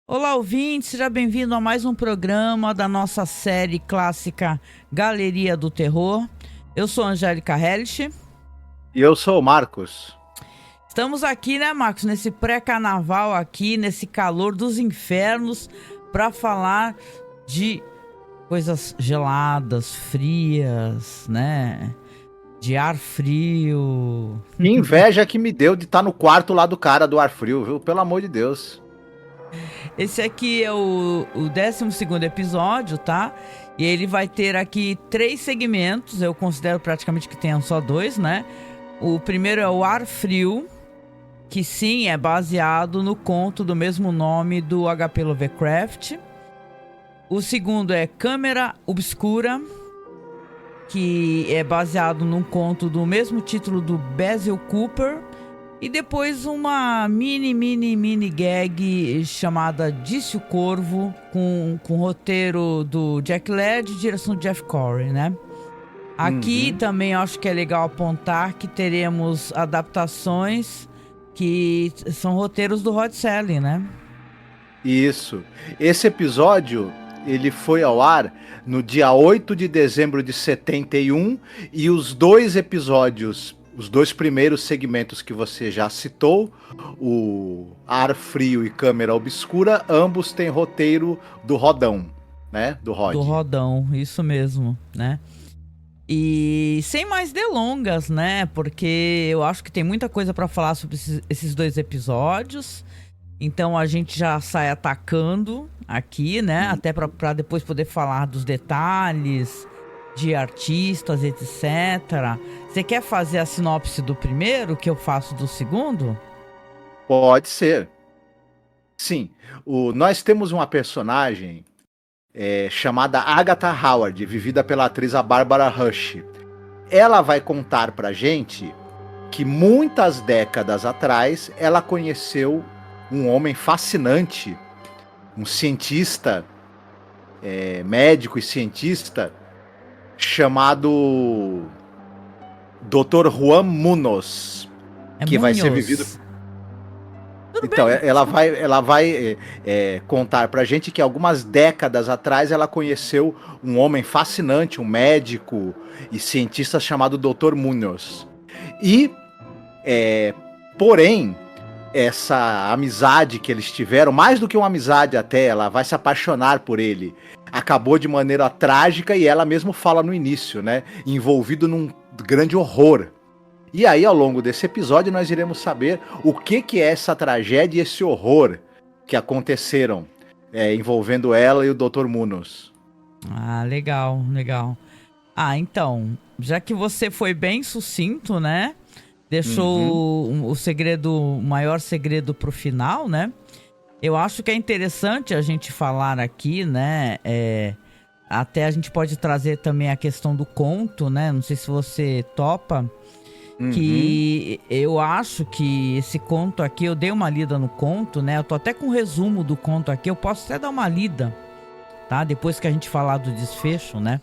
Olá, ouvinte, seja bem-vindo a mais um programa da nossa série clássica Galeria do Terror. Eu sou Angélica Hellish. E eu sou o Marcos. Estamos aqui, né, Marcos, nesse pré-carnaval aqui, nesse calor dos infernos, para falar de coisas geladas, frias, né? De ar frio. Que inveja que me deu de estar no quarto lá do cara do ar frio, viu? Pelo amor de Deus. Esse aqui é o 12º episódio, tá? E ele vai ter aqui 3 segmentos, eu considero praticamente que tenham só 2, né? O primeiro é o Ar Frio, que sim, é baseado no conto do mesmo nome do H.P. Lovecraft. O segundo é Câmara Obscura, que é baseado num conto do mesmo título do Basil Cooper. E depois uma mini gag chamada Disse o Corvo, com roteiro do Jack Laird e direção do Jeff Corey, né? Aqui também acho que é legal apontar que teremos adaptações que são roteiros do Rod Serling, né? Isso. Esse episódio, ele foi ao ar no dia 8 de dezembro de 71 e os 2 episódios, os 2 primeiros segmentos que você já citou, o Ar Frio e Câmara Obscura, ambos têm roteiro do Rodão, né? Do Rod. Do Rodão, isso mesmo, né? E sem mais delongas, né? Porque eu acho que tem muita coisa para falar sobre esses 2 episódios. Então a gente já sai atacando aqui, né? Até para depois poder falar dos detalhes, de artistas, etc. Você quer fazer a sinopse do primeiro, que eu faço do segundo? Pode ser. Sim. Nós temos uma personagem chamada Agatha Howard, vivida pela atriz a Barbara Rush. Ela vai contar pra gente que muitas décadas atrás ela conheceu um homem fascinante, um cientista, médico e cientista, chamado Dr. Juan Munoz, que vai ser vivido... Então, ela vai contar pra gente que algumas décadas atrás ela conheceu um homem fascinante, um médico e cientista chamado Dr. Munoz. E, porém, essa amizade que eles tiveram, mais do que uma amizade até, ela vai se apaixonar por ele, acabou de maneira trágica e ela mesmo fala no início, né? Envolvido num grande horror. E aí, ao longo desse episódio, nós iremos saber o que é essa tragédia e esse horror que aconteceram envolvendo ela e o Dr. Munoz. Ah, legal. Ah, então, já que você foi bem sucinto, né? Deixou o segredo, o maior segredo pro final, né? Eu acho que é interessante a gente falar aqui, né? Até a gente pode trazer também a questão do conto, né? Não sei se você topa. Que eu acho que esse conto aqui, eu dei uma lida no conto, né? Eu tô até com um resumo do conto aqui, eu posso até dar uma lida, tá? Depois que a gente falar do desfecho, né?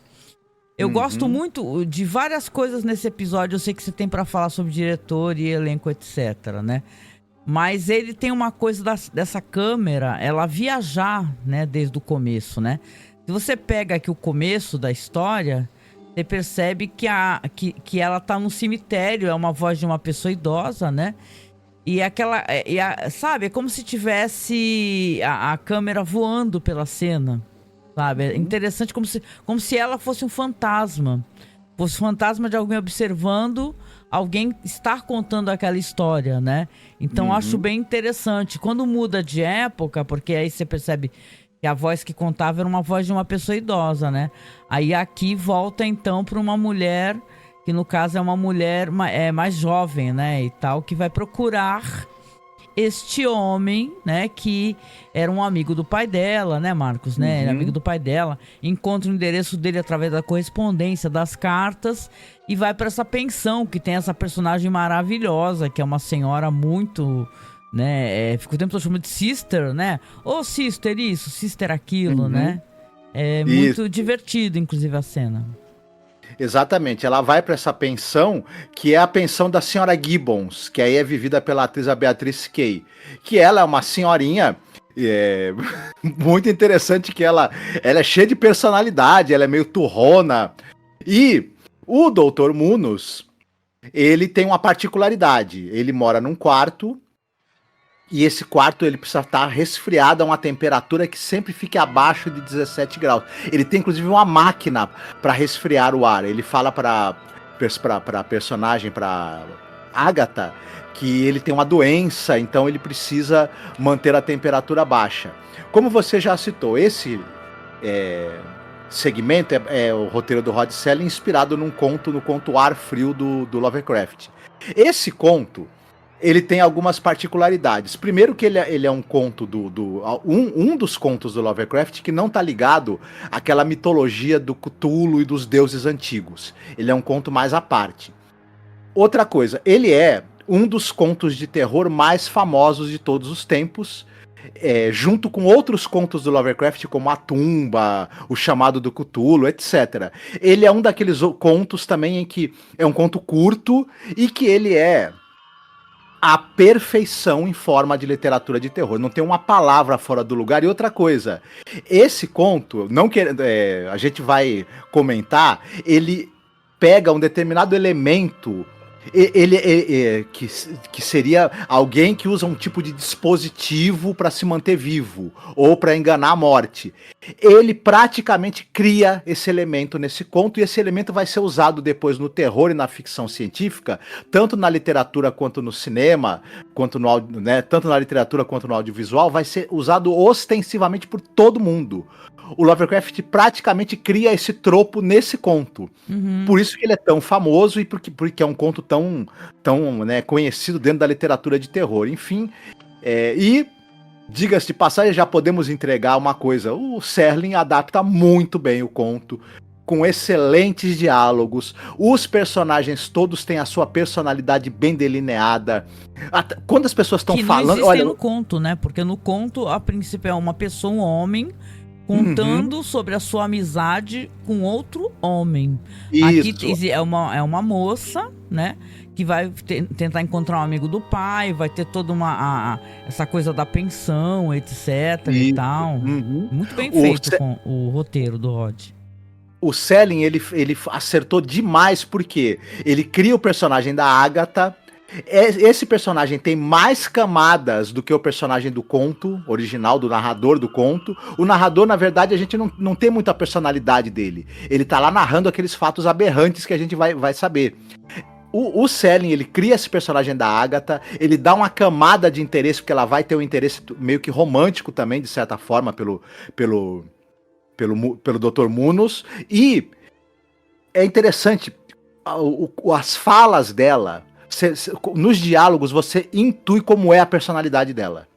Eu gosto muito de várias coisas nesse episódio, eu sei que você tem pra falar sobre diretor e elenco, etc, né? Mas ele tem uma coisa dessa câmera, ela viajar, né? Desde o começo, né? Se você pega aqui o começo da história... Você percebe que ela tá no cemitério, é uma voz de uma pessoa idosa, né? E sabe, é como se tivesse a câmera voando pela cena, sabe? É interessante, como se ela fosse um fantasma. Fosse um fantasma de alguém observando, alguém estar contando aquela história, né? Então acho bem interessante. Quando muda de época, porque aí você percebe... que a voz que contava era uma voz de uma pessoa idosa, né? Aí aqui volta então para uma mulher, que no caso é uma mulher mais jovem, né? E tal, que vai procurar este homem, né? Que era um amigo do pai dela, né, Marcos? Né? Era amigo do pai dela. Encontra o endereço dele através da correspondência, das cartas, e vai para essa pensão, que tem essa personagem maravilhosa, que é uma senhora muito... né? Fica o tempo todo chamando de sister, né? Ô, sister isso, sister aquilo, né? É muito divertido, inclusive, a cena. Exatamente, ela vai para essa pensão, que é a pensão da senhora Gibbons, que aí é vivida pela atriz a Beatriz Kay, que ela é uma senhorinha E é muito interessante que ela é cheia de personalidade, ela é meio turrona. E o Dr. Munos, ele tem uma particularidade. Ele mora num quarto e esse quarto ele precisa estar resfriado a uma temperatura que sempre fique abaixo de 17 graus. Ele tem inclusive uma máquina para resfriar o ar. Ele fala para personagem, para Agatha, que ele tem uma doença, então ele precisa manter a temperatura baixa. Como você já citou, esse segmento é o roteiro do Rod Serling inspirado no conto Ar Frio do Lovecraft. Esse conto, ele tem algumas particularidades. Primeiro que ele é um conto um dos contos do Lovecraft que não está ligado àquela mitologia do Cthulhu e dos deuses antigos. Ele é um conto mais à parte. Outra coisa, ele é um dos contos de terror mais famosos de todos os tempos, junto com outros contos do Lovecraft, como A Tumba, O Chamado do Cthulhu, etc. Ele é um daqueles contos também em que é um conto curto e que ele é a perfeição em forma de literatura de terror. Não tem uma palavra fora do lugar. E outra coisa, esse conto, a gente vai comentar, ele pega um determinado elemento, que seria alguém que usa um tipo de dispositivo para se manter vivo ou para enganar a morte. Ele praticamente cria esse elemento nesse conto, e esse elemento vai ser usado depois no terror e na ficção científica, tanto na literatura quanto no cinema, tanto na literatura quanto no audiovisual, vai ser usado ostensivamente por todo mundo. O Lovecraft praticamente cria esse tropo nesse conto. Uhum. Por isso que ele é tão famoso e porque é um conto tão conhecido dentro da literatura de terror. Enfim, e diga-se de passagem, já podemos entregar uma coisa. O Serling adapta muito bem o conto, com excelentes diálogos. Os personagens todos têm a sua personalidade bem delineada. Quando as pessoas estão falando... Que não existe no conto, né? Porque no conto, a princípio, é uma pessoa, um homem... contando sobre a sua amizade com outro homem. Isso. Aqui é uma moça, né? Que vai tentar encontrar um amigo do pai, vai ter toda essa coisa da pensão, etc. Isso. E tal. Muito bem feito com o roteiro do Rod. O Serling, ele acertou demais, porque ele cria o personagem da Agatha. Esse personagem tem mais camadas do que o personagem do conto original, do narrador do conto. O narrador, na verdade, a gente não tem muita personalidade dele. Ele tá lá narrando aqueles fatos aberrantes que a gente vai saber. O Serling, ele cria esse personagem da Agatha, ele dá uma camada de interesse, porque ela vai ter um interesse meio que romântico também, de certa forma, pelo Dr. Munos. E é interessante, as falas dela... nos diálogos você intui como é a personalidade dela.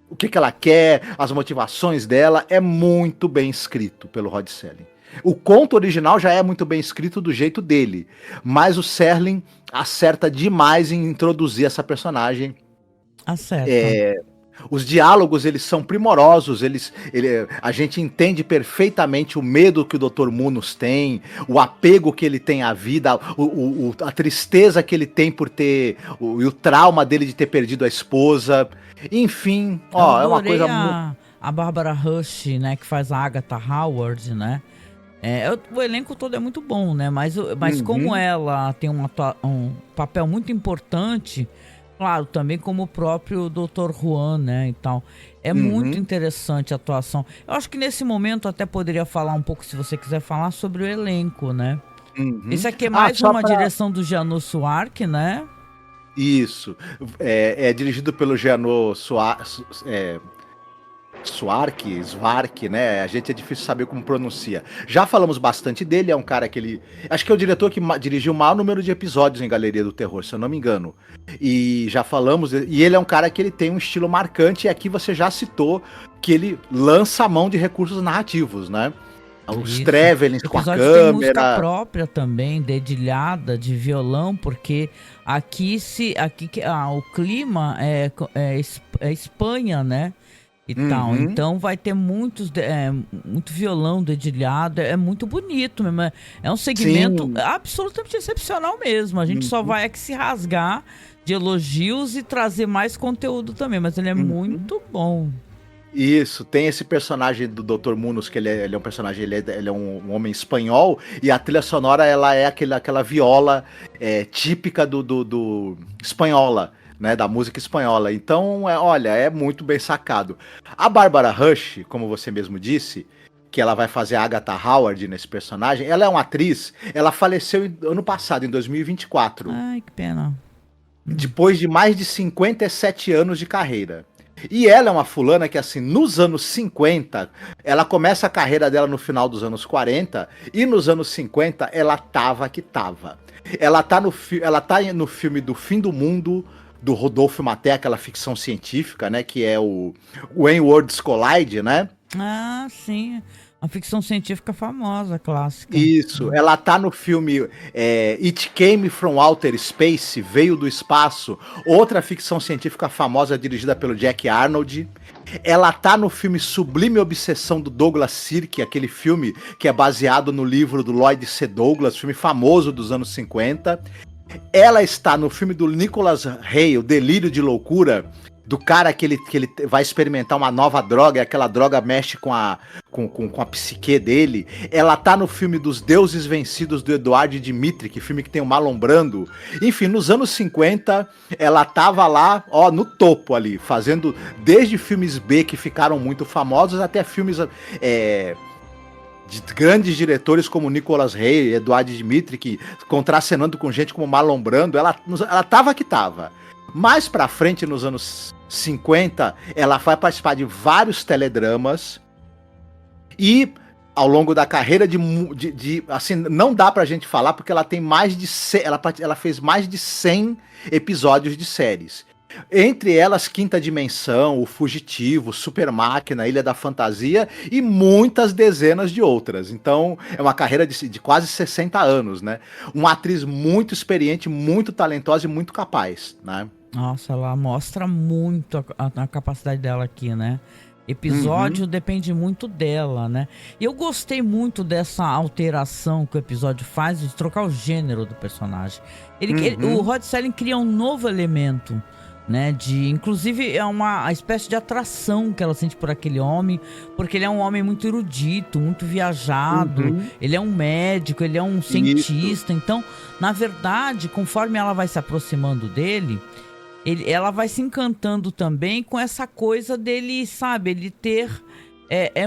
O que ela quer, as motivações dela, é muito bem escrito pelo Rod Serling. O conto original já é muito bem escrito do jeito dele, mas o Serling acerta demais em introduzir essa personagem. Acerta. Os diálogos, eles são primorosos, a gente entende perfeitamente o medo que o Dr. Munos tem, o apego que ele tem à vida, a tristeza que ele tem por ter, e o trauma dele de ter perdido a esposa. Enfim, é uma coisa muito... A Barbara Rush, né, que faz a Agatha Howard, né? O elenco todo é muito bom, né? Mas como ela tem um papel muito importante... Claro, também como o próprio Dr. Juan, né, e tal. É muito interessante a atuação. Eu acho que nesse momento até poderia falar um pouco, se você quiser falar, sobre o elenco, né? Esse aqui é mais uma direção do Jeannot Suarque, né? Isso. É dirigido pelo Jeannot Suarque, né? A gente é difícil saber como pronuncia. Já falamos bastante dele, é um cara que acho que é o diretor que dirigiu o maior número de episódios em Galeria do Terror, se eu não me engano. E já falamos, e ele é um cara que ele tem um estilo marcante, e aqui você já citou que ele lança a mão de recursos narrativos, né? Os travelings com a câmera. Tem música própria também, dedilhada, de violão, porque aqui o clima é Espanha, né? E tal. Então vai ter muito violão dedilhado, é muito bonito mesmo. É um segmento absolutamente excepcional mesmo. A gente só vai aqui se rasgar de elogios e trazer mais conteúdo também, mas ele é muito bom. Isso, tem esse personagem do Dr. Munos, que ele é um personagem, ele é um homem espanhol, e a trilha sonora, ela é aquela viola típica do espanhola, né, da música espanhola. Então, olha, é muito bem sacado. A Barbara Rush, como você mesmo disse, que ela vai fazer a Agatha Howard nesse personagem, ela é uma atriz, ela faleceu ano passado, em 2024. Ai, que pena. Depois de mais de 57 anos de carreira. E ela é uma fulana que, assim, nos anos 50, ela começa a carreira dela no final dos anos 40, e nos anos 50 ela tava que tava. Ela tá no filme do Fim do Mundo, do Rodolfo Maté, aquela ficção científica, né, que é o When Worlds Collide, né? Ah, sim. Uma ficção científica famosa, clássica. Isso, ela tá no filme It Came from Outer Space, Veio do Espaço, outra ficção científica famosa dirigida pelo Jack Arnold. Ela tá no filme Sublime Obsessão do Douglas Sirk, aquele filme que é baseado no livro do Lloyd C. Douglas, filme famoso dos anos 50. Ela está no filme do Nicholas Ray, O Delírio de Loucura, do cara que ele vai experimentar uma nova droga, e aquela droga mexe com a psique dele. Ela tá no filme dos Deuses Vencidos, do Eduardo Dmitri, que filme que tem o Marlon Brando. Enfim, nos anos 50, ela tava lá, ó, no topo ali, fazendo desde filmes B que ficaram muito famosos, até filmes de grandes diretores como Nicholas Ray, Eduardo Dmitri, que contracenando com gente como Marlon Brando. Ela tava que tava. Mais pra frente, nos anos 50, ela vai participar de vários teledramas, e ao longo da carreira assim, não dá pra gente falar, porque ela tem mais de ela fez mais de 100 episódios de séries. Entre elas, Quinta Dimensão, O Fugitivo, Super Máquina, Ilha da Fantasia e muitas dezenas de outras. Então, é uma carreira de quase 60 anos, né? Uma atriz muito experiente, muito talentosa e muito capaz, né? Nossa, ela mostra muito a capacidade dela aqui, né? Episódio depende muito dela, né? E eu gostei muito dessa alteração que o episódio faz de trocar o gênero do personagem. O Rod Serling cria um novo elemento, né? Inclusive é uma espécie de atração que ela sente por aquele homem, porque ele é um homem muito erudito, muito viajado, ele é um médico, ele é um cientista. Então, na verdade, conforme ela vai se aproximando dele, ela vai se encantando também com essa coisa dele, sabe, ele ter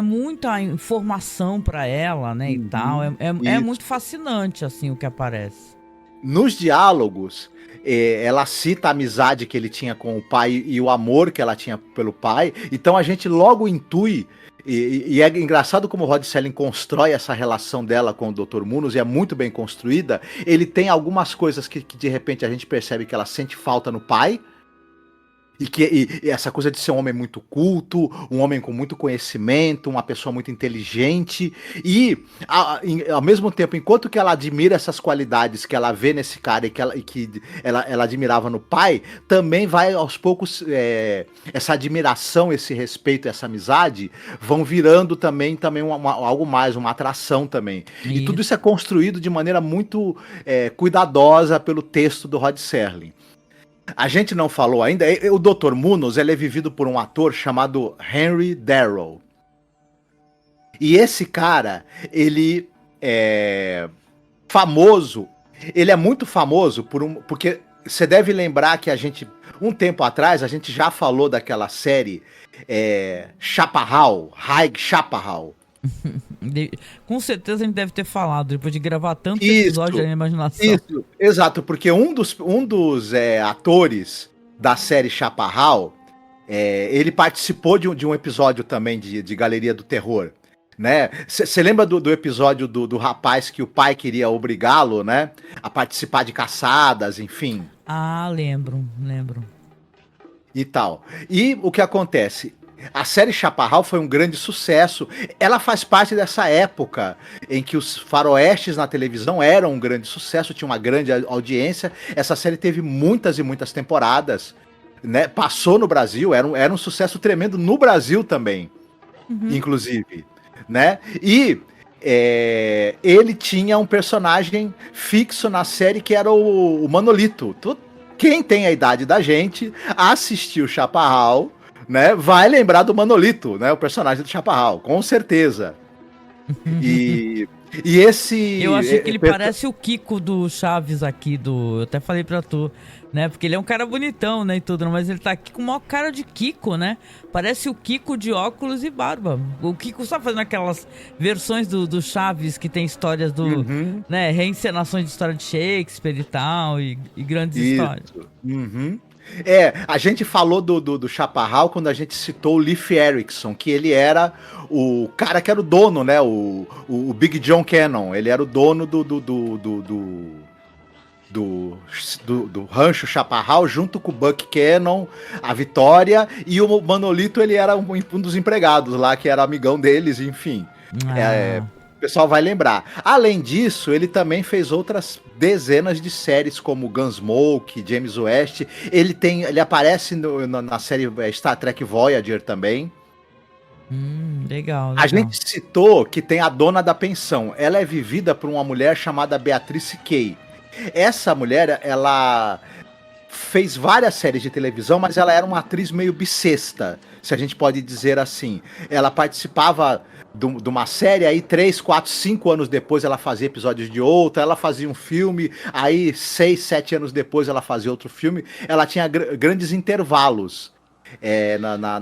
muita informação para ela, né, e tal. É muito fascinante, assim, o que aparece. Nos diálogos, ela cita a amizade que ele tinha com o pai e o amor que ela tinha pelo pai. Então a gente logo intui, e é engraçado como o Rod Serling constrói essa relação dela com o Dr. Munos, e é muito bem construída. Ele tem algumas coisas que de repente a gente percebe que ela sente falta no pai, e essa coisa de ser um homem muito culto, um homem com muito conhecimento, uma pessoa muito inteligente, e ao mesmo tempo, enquanto que ela admira essas qualidades que ela vê nesse cara e que ela admirava no pai, também vai aos poucos, essa admiração, esse respeito, essa amizade vão virando também algo mais, uma atração também. E tudo isso é construído de maneira muito cuidadosa pelo texto do Rod Serling. A gente não falou ainda, o Dr. Munos, ele é vivido por um ator chamado Henry Darrow. E esse cara, ele é famoso, ele é muito famoso porque você deve lembrar que um tempo atrás, a gente já falou daquela série Chaparral, High Chaparral. Com certeza a gente deve ter falado, depois de gravar tantos episódios na imaginação. Isso, exato, porque um dos atores da série Chaparral, ele participou de um episódio também de Galeria do Terror, né? Você lembra do episódio do rapaz que o pai queria obrigá-lo, né, a participar de caçadas, enfim? Ah, lembro. E tal. E o que acontece? A série Chaparral foi um grande sucesso. Ela faz parte dessa época em que os faroestes na televisão eram um grande sucesso, tinha uma grande audiência. Essa série teve muitas e muitas temporadas, né? Passou no Brasil, era um sucesso tremendo no Brasil também, inclusive, né? E ele tinha um personagem fixo na série que era o Manolito. Quem tem a idade da gente assistiu Chaparral, né, vai lembrar do Manolito, né, o personagem do Chaparral, com certeza. E esse... Eu achei que ele parece o Kiko do Chaves aqui, eu até falei pra tu, né? Porque ele é um cara bonitão, né, e tudo, mas ele tá aqui com uma cara de Kiko, né? Parece o Kiko de óculos e barba. O Kiko só fazendo aquelas versões do Chaves que tem histórias né, reencenações de história de Shakespeare e tal, e grandes histórias. Uhum. A gente falou do Chaparral quando a gente citou o Leif Erikson, que ele era o cara que era o dono, né? O Big John Cannon. Ele era o dono do rancho Chaparral, junto com o Buck Cannon, a Vitória, e o Manolito, ele era um dos empregados lá, que era amigão deles, enfim. O pessoal vai lembrar. Além disso, ele também fez outras dezenas de séries, como Gunsmoke, James West. Ele aparece na série Star Trek Voyager também. Legal. A gente citou que tem a dona da pensão. Ela é vivida por uma mulher chamada Beatrice Kay. Essa mulher, ela fez várias séries de televisão, mas ela era uma atriz meio bissexta, se a gente pode dizer assim. Ela participava de uma série, aí 3, 4, 5 anos depois ela fazia episódios de outra, ela fazia um filme, aí 6, 7 anos depois ela fazia outro filme. Ela tinha grandes intervalos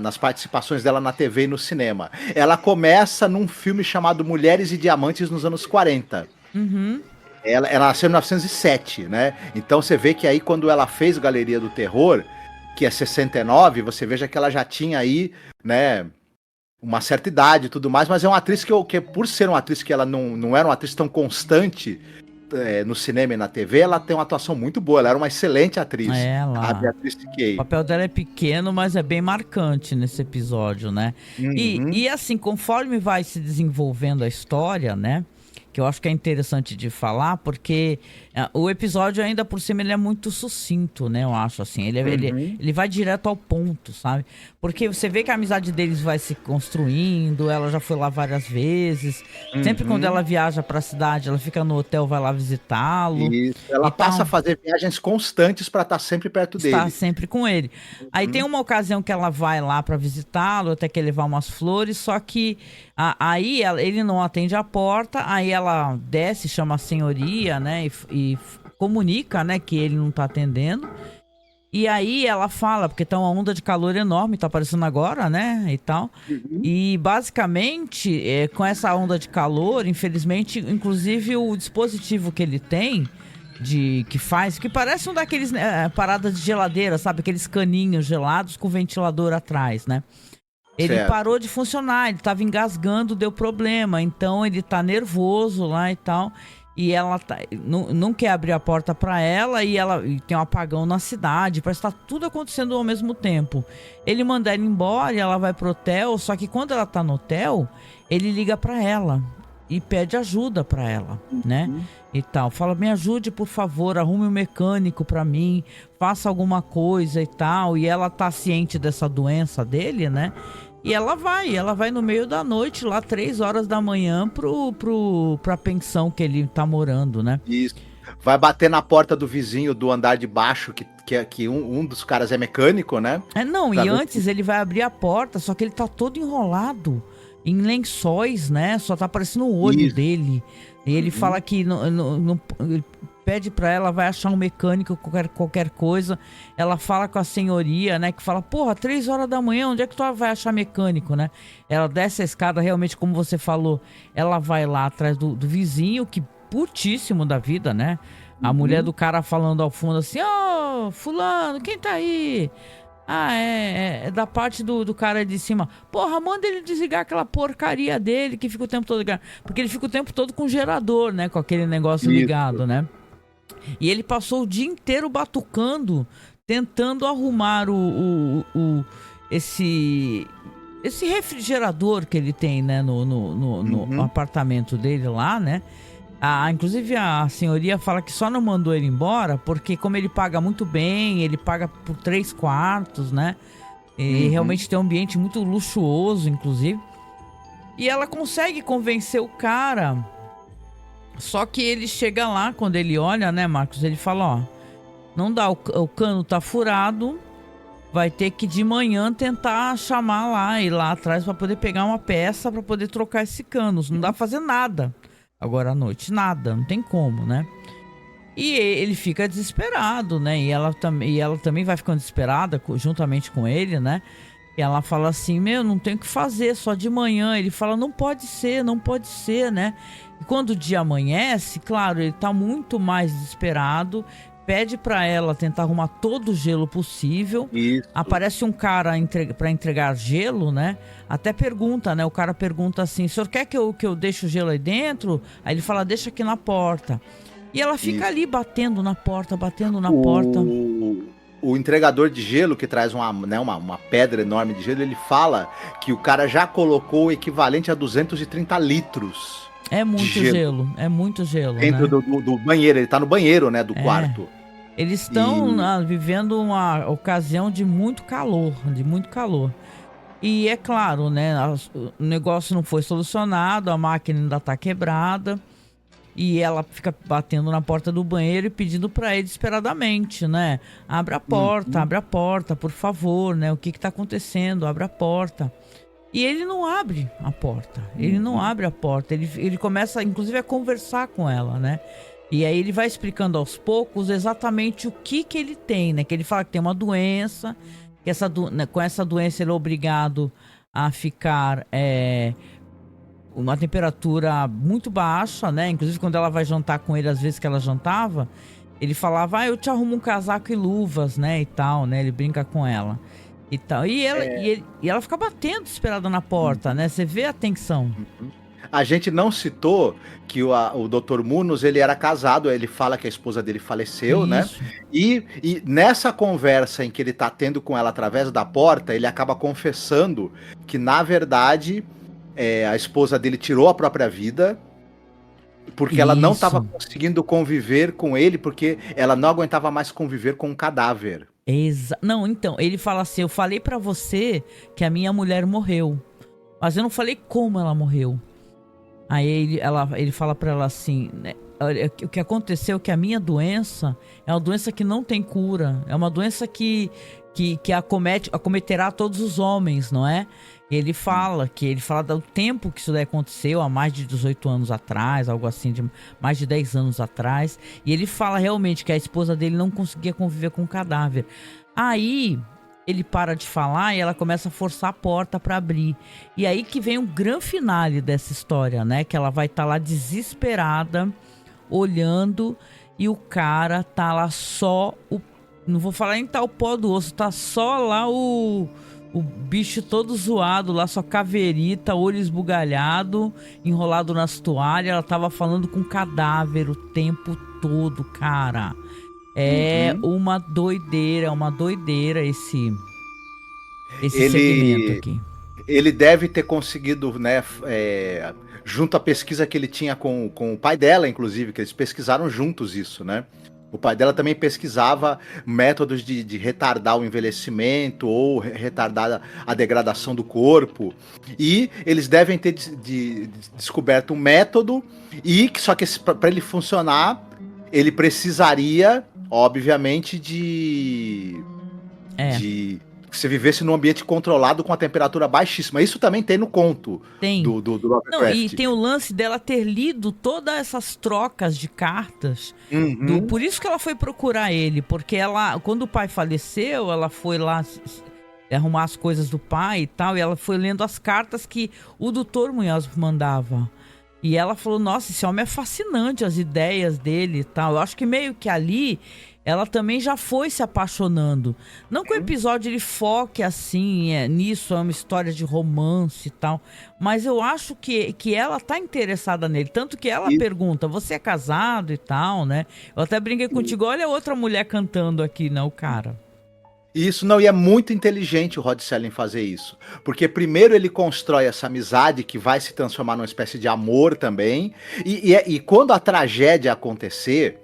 nas participações dela na TV e no cinema. Ela começa num filme chamado Mulheres e Diamantes nos anos 40. Ela nasceu em 1907, né? Então você vê que aí quando ela fez Galeria do Terror, que é 69, você veja que ela já tinha aí, né, uma certa idade e tudo mais, mas é uma atriz que por ser uma atriz que ela não era uma atriz tão constante no cinema e na TV, ela tem uma atuação muito boa, ela era uma excelente atriz. A Beatriz Kay. O papel dela é pequeno, mas é bem marcante nesse episódio, né? E assim, conforme vai se desenvolvendo a história, né, que eu acho que é interessante de falar, porque o episódio ainda por cima ele é muito sucinto, né, eu acho assim, ele vai direto ao ponto, sabe? Porque você vê que a amizade deles vai se construindo, ela já foi lá várias vezes, sempre quando ela viaja pra cidade, ela fica no hotel, vai lá visitá-lo. Isso, ela passa a fazer viagens constantes pra estar sempre perto dele. Estar sempre com ele. Aí tem uma ocasião que ela vai lá pra visitá-lo, até que levar umas flores, só que aí ele não atende a porta, aí ela desce, chama a senhoria, né, e comunica, né, que ele não tá atendendo. E aí ela fala, porque tá uma onda de calor enorme, tá aparecendo agora, né, e tal. E basicamente, com essa onda de calor, infelizmente, inclusive o dispositivo que ele tem, que parece um daqueles paradas de geladeira, sabe, aqueles caninhos gelados com ventilador atrás, né. Ele parou de funcionar, ele tava engasgando, deu problema, então ele tá nervoso lá e tal. E ela não quer abrir a porta pra ela, e tem um apagão na cidade, parece que tá tudo acontecendo ao mesmo tempo. Ele manda ela embora e ela vai pro hotel, só que quando ela tá no hotel, ele liga pra ela e pede ajuda pra ela, né? E tal, fala, me ajude por favor, arrume um mecânico pra mim, faça alguma coisa e tal. E ela tá ciente dessa doença dele, né? E ela vai no meio da noite, lá 3 horas da manhã, pra pensão que ele tá morando, né? Isso. Vai bater na porta do vizinho do andar de baixo, que um dos caras é mecânico, né? E antes ele vai abrir a porta, só que ele tá todo enrolado em lençóis, né? Só tá aparecendo o olho dele. E ele fala que ele pede pra ela, vai achar um mecânico, qualquer coisa. Ela fala com a senhoria, né, que fala, porra, 3 horas da manhã, onde é que tu vai achar mecânico, né? Ela desce a escada, realmente, como você falou, ela vai lá atrás do vizinho, que putíssimo da vida, né? A mulher do cara falando ao fundo assim, ô, fulano, quem tá aí? É da parte do cara de cima. Porra, manda ele desligar aquela porcaria dele que fica o tempo todo ligado. Porque ele fica o tempo todo com o gerador, né? Com aquele negócio ligado, né? E ele passou o dia inteiro batucando, tentando arrumar esse refrigerador que ele tem, né? No apartamento dele lá, né? Inclusive a senhoria fala que só não mandou ele embora porque como ele paga muito bem, ele paga por 3 quartos, né? E realmente tem um ambiente muito luxuoso, inclusive. E ela consegue convencer o cara. Só que ele chega lá, quando ele olha, né, Marcos? Ele fala, ó, não dá, o cano tá furado, vai ter que de manhã tentar chamar lá, ir lá atrás para poder pegar uma peça para poder trocar esse cano. Não dá pra fazer nada agora à noite, nada, não tem como, né? E ele fica desesperado, né? E ela também vai ficando desesperada juntamente com ele, né? E ela fala assim, não tem o que fazer, só de manhã. Ele fala, não pode ser, né? E quando o dia amanhece, claro, ele tá muito mais desesperado, pede pra ela tentar arrumar todo o gelo possível. Isso. Aparece um cara pra entregar gelo, né? Até pergunta, né? O cara pergunta assim, o senhor quer que eu deixe o gelo aí dentro? Aí ele fala, deixa aqui na porta. E ela fica ali batendo na porta. O entregador de gelo, que traz uma pedra enorme de gelo, ele fala que o cara já colocou o equivalente a 230 litros. É muito gelo, é muito gelo. Dentro, né? do banheiro, ele tá no banheiro, né, do quarto. Eles estão vivendo uma ocasião de muito calor, E é claro, né, o negócio não foi solucionado, a máquina ainda tá quebrada. E ela fica batendo na porta do banheiro e pedindo pra ele desesperadamente, né? Abre a porta, por favor, né? O que tá acontecendo? Abre a porta. E ele não abre a porta. Ele começa, inclusive, a conversar com ela, né? E aí ele vai explicando aos poucos exatamente o que ele tem, né? Que ele fala que tem uma doença, que com essa doença ele é obrigado a ficar... uma temperatura muito baixa, né? Inclusive quando ela vai jantar com ele, às vezes que ela jantava, ele falava, eu te arrumo um casaco e luvas, né? E tal, né? Ele brinca com ela e tal. E ela fica batendo desesperada na porta, né? Você vê a tensão. A gente não citou que o Dr. Munoz, ele era casado, ele fala que a esposa dele faleceu, isso, né? E nessa conversa em que ele tá tendo com ela através da porta, ele acaba confessando que, na verdade... a esposa dele tirou a própria vida porque ela não estava conseguindo conviver com ele, porque ela não aguentava mais conviver com um cadáver. Não, então, ele fala assim, eu falei pra você que a minha mulher morreu, mas eu não falei como ela morreu. Aí ele fala pra ela assim, né, o que aconteceu é que a minha doença é uma doença que não tem cura, é uma doença que acometerá todos os homens, não é? Ele fala do tempo que isso daí aconteceu, há mais de 18 anos atrás, algo assim, de mais de 10 anos atrás. E ele fala realmente que a esposa dele não conseguia conviver com o cadáver. Aí ele para de falar e ela começa a forçar a porta para abrir. E aí que vem o grande finale dessa história, né? Que ela vai estar lá desesperada, olhando, e o cara tá lá só não vou falar nem tá o pó do osso, tá só lá o bicho todo zoado lá, só caveirita, olho esbugalhado, enrolado nas toalhas. Ela tava falando com cadáver o tempo todo, cara. Uma doideira esse segmento aqui. Ele deve ter conseguido, né, junto à pesquisa que ele tinha com o pai dela, inclusive, que eles pesquisaram juntos isso, né? O pai dela também pesquisava métodos de retardar o envelhecimento ou retardar a degradação do corpo. E eles devem ter descoberto um método, só que para ele funcionar, ele precisaria, obviamente, de você vivesse num ambiente controlado com a temperatura baixíssima. Isso também tem no conto do Lovecraft. Não, e tem o lance dela ter lido todas essas trocas de cartas. Por isso que ela foi procurar ele, porque quando o pai faleceu, ela foi lá arrumar as coisas do pai e tal, e ela foi lendo as cartas que o Dr. Munhoz mandava. E ela falou, nossa, esse homem é fascinante, as ideias dele e tal. Eu acho que meio que ali... ela também já foi se apaixonando. Não que o episódio ele foque assim, nisso, é uma história de romance e tal. Mas eu acho que ela tá interessada nele. Tanto que ela pergunta, você é casado e tal, né? Eu até brinquei contigo, olha outra mulher cantando aqui, né? O cara. Isso, não, e é muito inteligente o Rod Serling fazer isso. Porque primeiro ele constrói essa amizade que vai se transformar numa espécie de amor também. E quando a tragédia acontecer...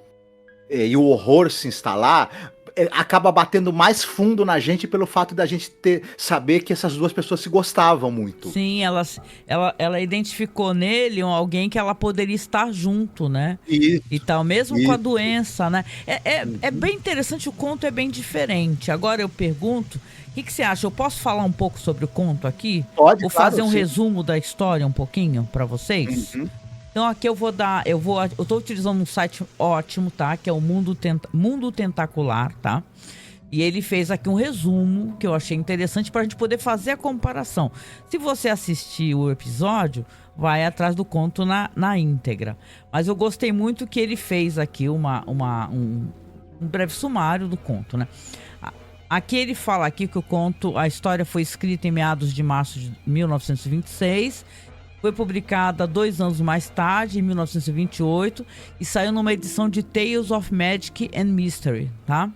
e o horror se instalar, acaba batendo mais fundo na gente pelo fato da gente saber que essas duas pessoas se gostavam muito. Sim, ela identificou nele alguém que ela poderia estar junto, né? Isso, e tal, mesmo isso. com a doença, né? É bem interessante, o conto é bem diferente. Agora eu pergunto, o que você acha? Eu posso falar um pouco sobre o conto aqui? Pode, Vou claro, fazer um sim. resumo da história um pouquinho para vocês? Uhum. Então aqui eu tô utilizando um site ótimo, tá? Que é o Mundo Tentacular, tá? E ele fez aqui um resumo que eu achei interessante pra gente poder fazer a comparação. Se você assistir o episódio, vai atrás do conto na íntegra. Mas eu gostei muito que ele fez aqui um breve sumário do conto, né? Aqui ele fala aqui que a história foi escrita em meados de março de 1926, foi publicada 2 anos mais tarde, em 1928, e saiu numa edição de Tales of Magic and Mystery, tá?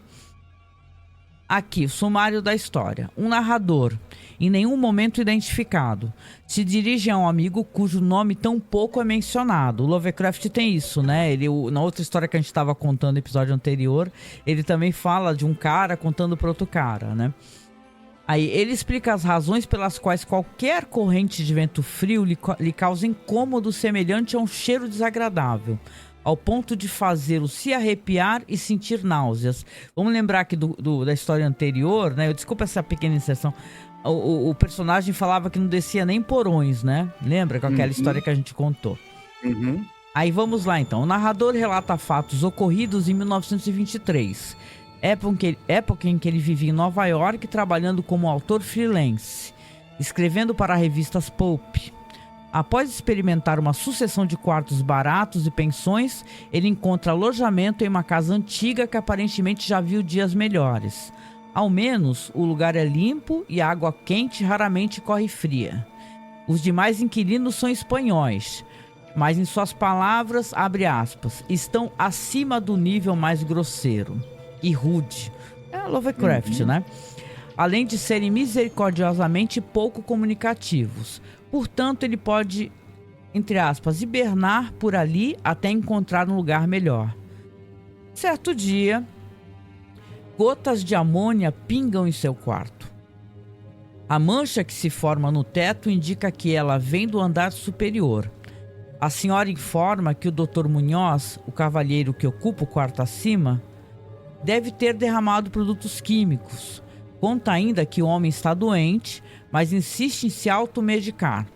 Aqui, o sumário da história. Um narrador, em nenhum momento identificado, se dirige a um amigo cujo nome tão pouco é mencionado. O Lovecraft tem isso, né? Na outra história que a gente estava contando no episódio anterior, ele também fala de um cara contando para outro cara, né? Aí, ele explica as razões pelas quais qualquer corrente de vento frio lhe causa incômodo semelhante a um cheiro desagradável, ao ponto de fazê-lo se arrepiar e sentir náuseas. Vamos lembrar aqui da história anterior, né? Desculpa essa pequena inserção. O personagem falava que não descia nem porões, né? Lembra com aquela história que a gente contou? Uhum. Aí vamos lá então. O narrador relata fatos ocorridos em 1923. Época em que ele vivia em Nova York, trabalhando como autor freelance, escrevendo para revistas pulp. Após experimentar uma sucessão de quartos baratos e pensões, ele encontra alojamento em uma casa antiga que aparentemente já viu dias melhores. Ao menos, o lugar é limpo e a água quente raramente corre fria. Os demais inquilinos são espanhóis, mas em suas palavras, abre aspas, estão acima do nível mais grosseiro e rude. É Lovecraft, né? Além de serem misericordiosamente pouco comunicativos. Portanto, ele pode, entre aspas, hibernar por ali até encontrar um lugar melhor. Certo dia, gotas de amônia pingam em seu quarto. A mancha que se forma no teto indica que ela vem do andar superior. A senhora informa que o Dr. Munhoz, o cavalheiro que ocupa o quarto acima, deve ter derramado produtos químicos. Conta ainda que o homem está doente, mas insiste em se automedicar.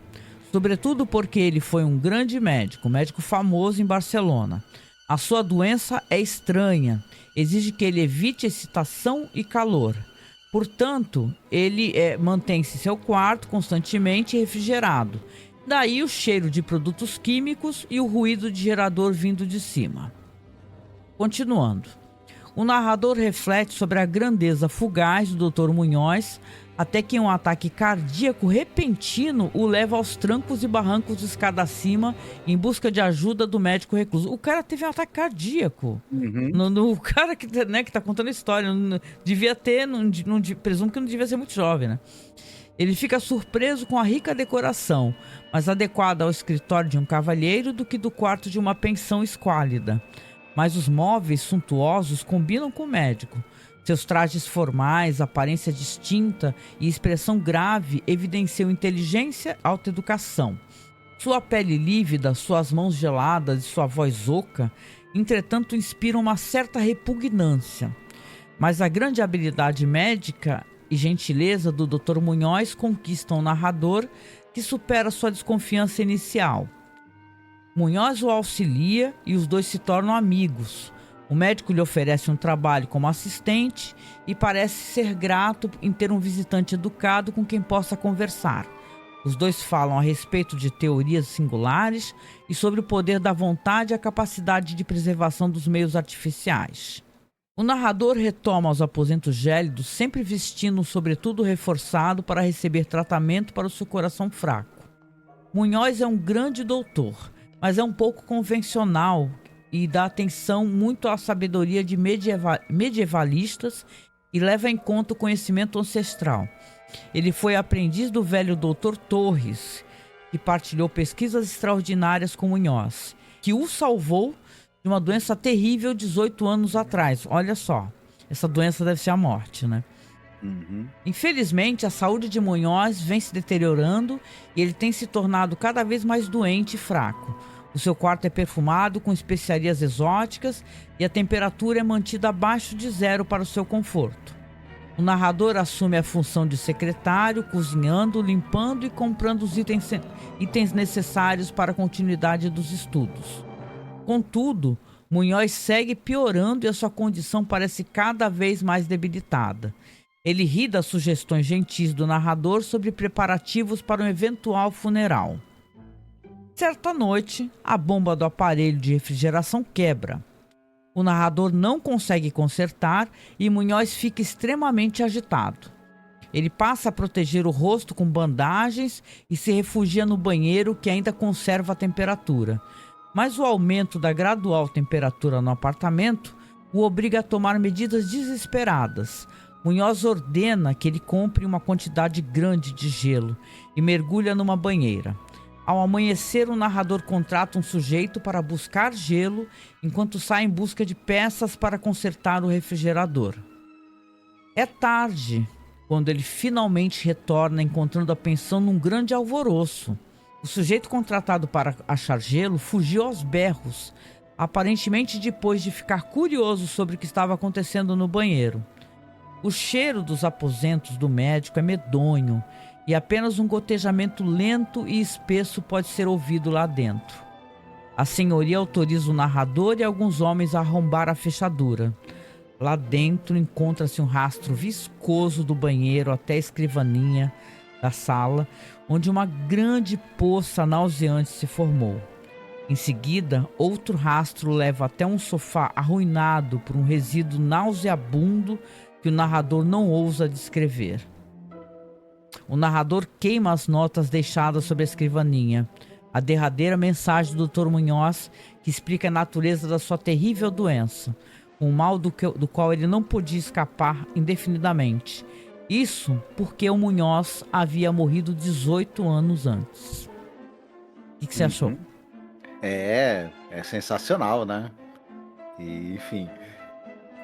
Sobretudo porque ele foi um grande médico famoso em Barcelona. A sua doença é estranha, exige que ele evite excitação e calor. Portanto, ele mantém-se em seu quarto constantemente refrigerado. Daí o cheiro de produtos químicos e o ruído de gerador vindo de cima. Continuando. O narrador reflete sobre a grandeza fugaz do Dr. Munhoz, até que um ataque cardíaco repentino o leva aos trancos e barrancos de escada acima em busca de ajuda do médico recluso. O cara teve um ataque cardíaco. O cara que tá contando a história devia ter, presumo que não devia ser muito jovem, né? Ele fica surpreso com a rica decoração, mais adequada ao escritório de um cavalheiro do que do quarto de uma pensão esquálida. Mas os móveis suntuosos combinam com o médico. Seus trajes formais, aparência distinta e expressão grave evidenciam inteligência e autoeducação. Sua pele lívida, suas mãos geladas e sua voz oca, entretanto, inspiram uma certa repugnância. Mas a grande habilidade médica e gentileza do Dr. Munhoz conquistam o narrador, que supera sua desconfiança inicial. Munhoz o auxilia e os dois se tornam amigos. O médico lhe oferece um trabalho como assistente e parece ser grato em ter um visitante educado com quem possa conversar. Os dois falam a respeito de teorias singulares e sobre o poder da vontade e a capacidade de preservação dos meios artificiais. O narrador retoma os aposentos gélidos, sempre vestindo um sobretudo reforçado para receber tratamento para o seu coração fraco. Munhoz é um grande doutor, mas é um pouco convencional e dá atenção muito à sabedoria de medievalistas e leva em conta o conhecimento ancestral. Ele foi aprendiz do velho Dr. Torres, que partilhou pesquisas extraordinárias com Munhoz, que o salvou de uma doença terrível 18 anos atrás. Olha só, essa doença deve ser a morte, né? Infelizmente, a saúde de Munhoz vem se deteriorando e ele tem se tornado cada vez mais doente e fraco. O seu quarto é perfumado com especiarias exóticas e a temperatura é mantida abaixo de 0 para o seu conforto. O narrador assume a função de secretário, cozinhando, limpando e comprando os itens necessários para a continuidade dos estudos. Contudo, Munhoz segue piorando e a sua condição parece cada vez mais debilitada. Ele ri das sugestões gentis do narrador sobre preparativos para um eventual funeral. Certa noite, a bomba do aparelho de refrigeração quebra. O narrador não consegue consertar e Munhoz fica extremamente agitado. Ele passa a proteger o rosto com bandagens e se refugia no banheiro que ainda conserva a temperatura. Mas o aumento da gradual temperatura no apartamento o obriga a tomar medidas desesperadas. Munhoz ordena que ele compre uma quantidade grande de gelo e mergulha numa banheira. Ao amanhecer, o narrador contrata um sujeito para buscar gelo, enquanto sai em busca de peças para consertar o refrigerador. É tarde quando ele finalmente retorna, encontrando a pensão num grande alvoroço. O sujeito contratado para achar gelo fugiu aos berros, aparentemente depois de ficar curioso sobre o que estava acontecendo no banheiro. O cheiro dos aposentos do médico é medonho e apenas um gotejamento lento e espesso pode ser ouvido lá dentro. A senhoria autoriza o narrador e alguns homens a arrombar a fechadura. Lá dentro encontra-se um rastro viscoso do banheiro até a escrivaninha da sala, onde uma grande poça nauseante se formou. Em seguida, outro rastro leva até um sofá arruinado por um resíduo nauseabundo que o narrador não ousa descrever. O narrador queima as notas deixadas sobre a escrivaninha. A derradeira mensagem do Dr. Munhoz, que explica a natureza da sua terrível doença, um mal do qual ele não podia escapar indefinidamente. Isso porque o Munhoz havia morrido 18 anos antes. O que você achou? É sensacional, né? E, enfim...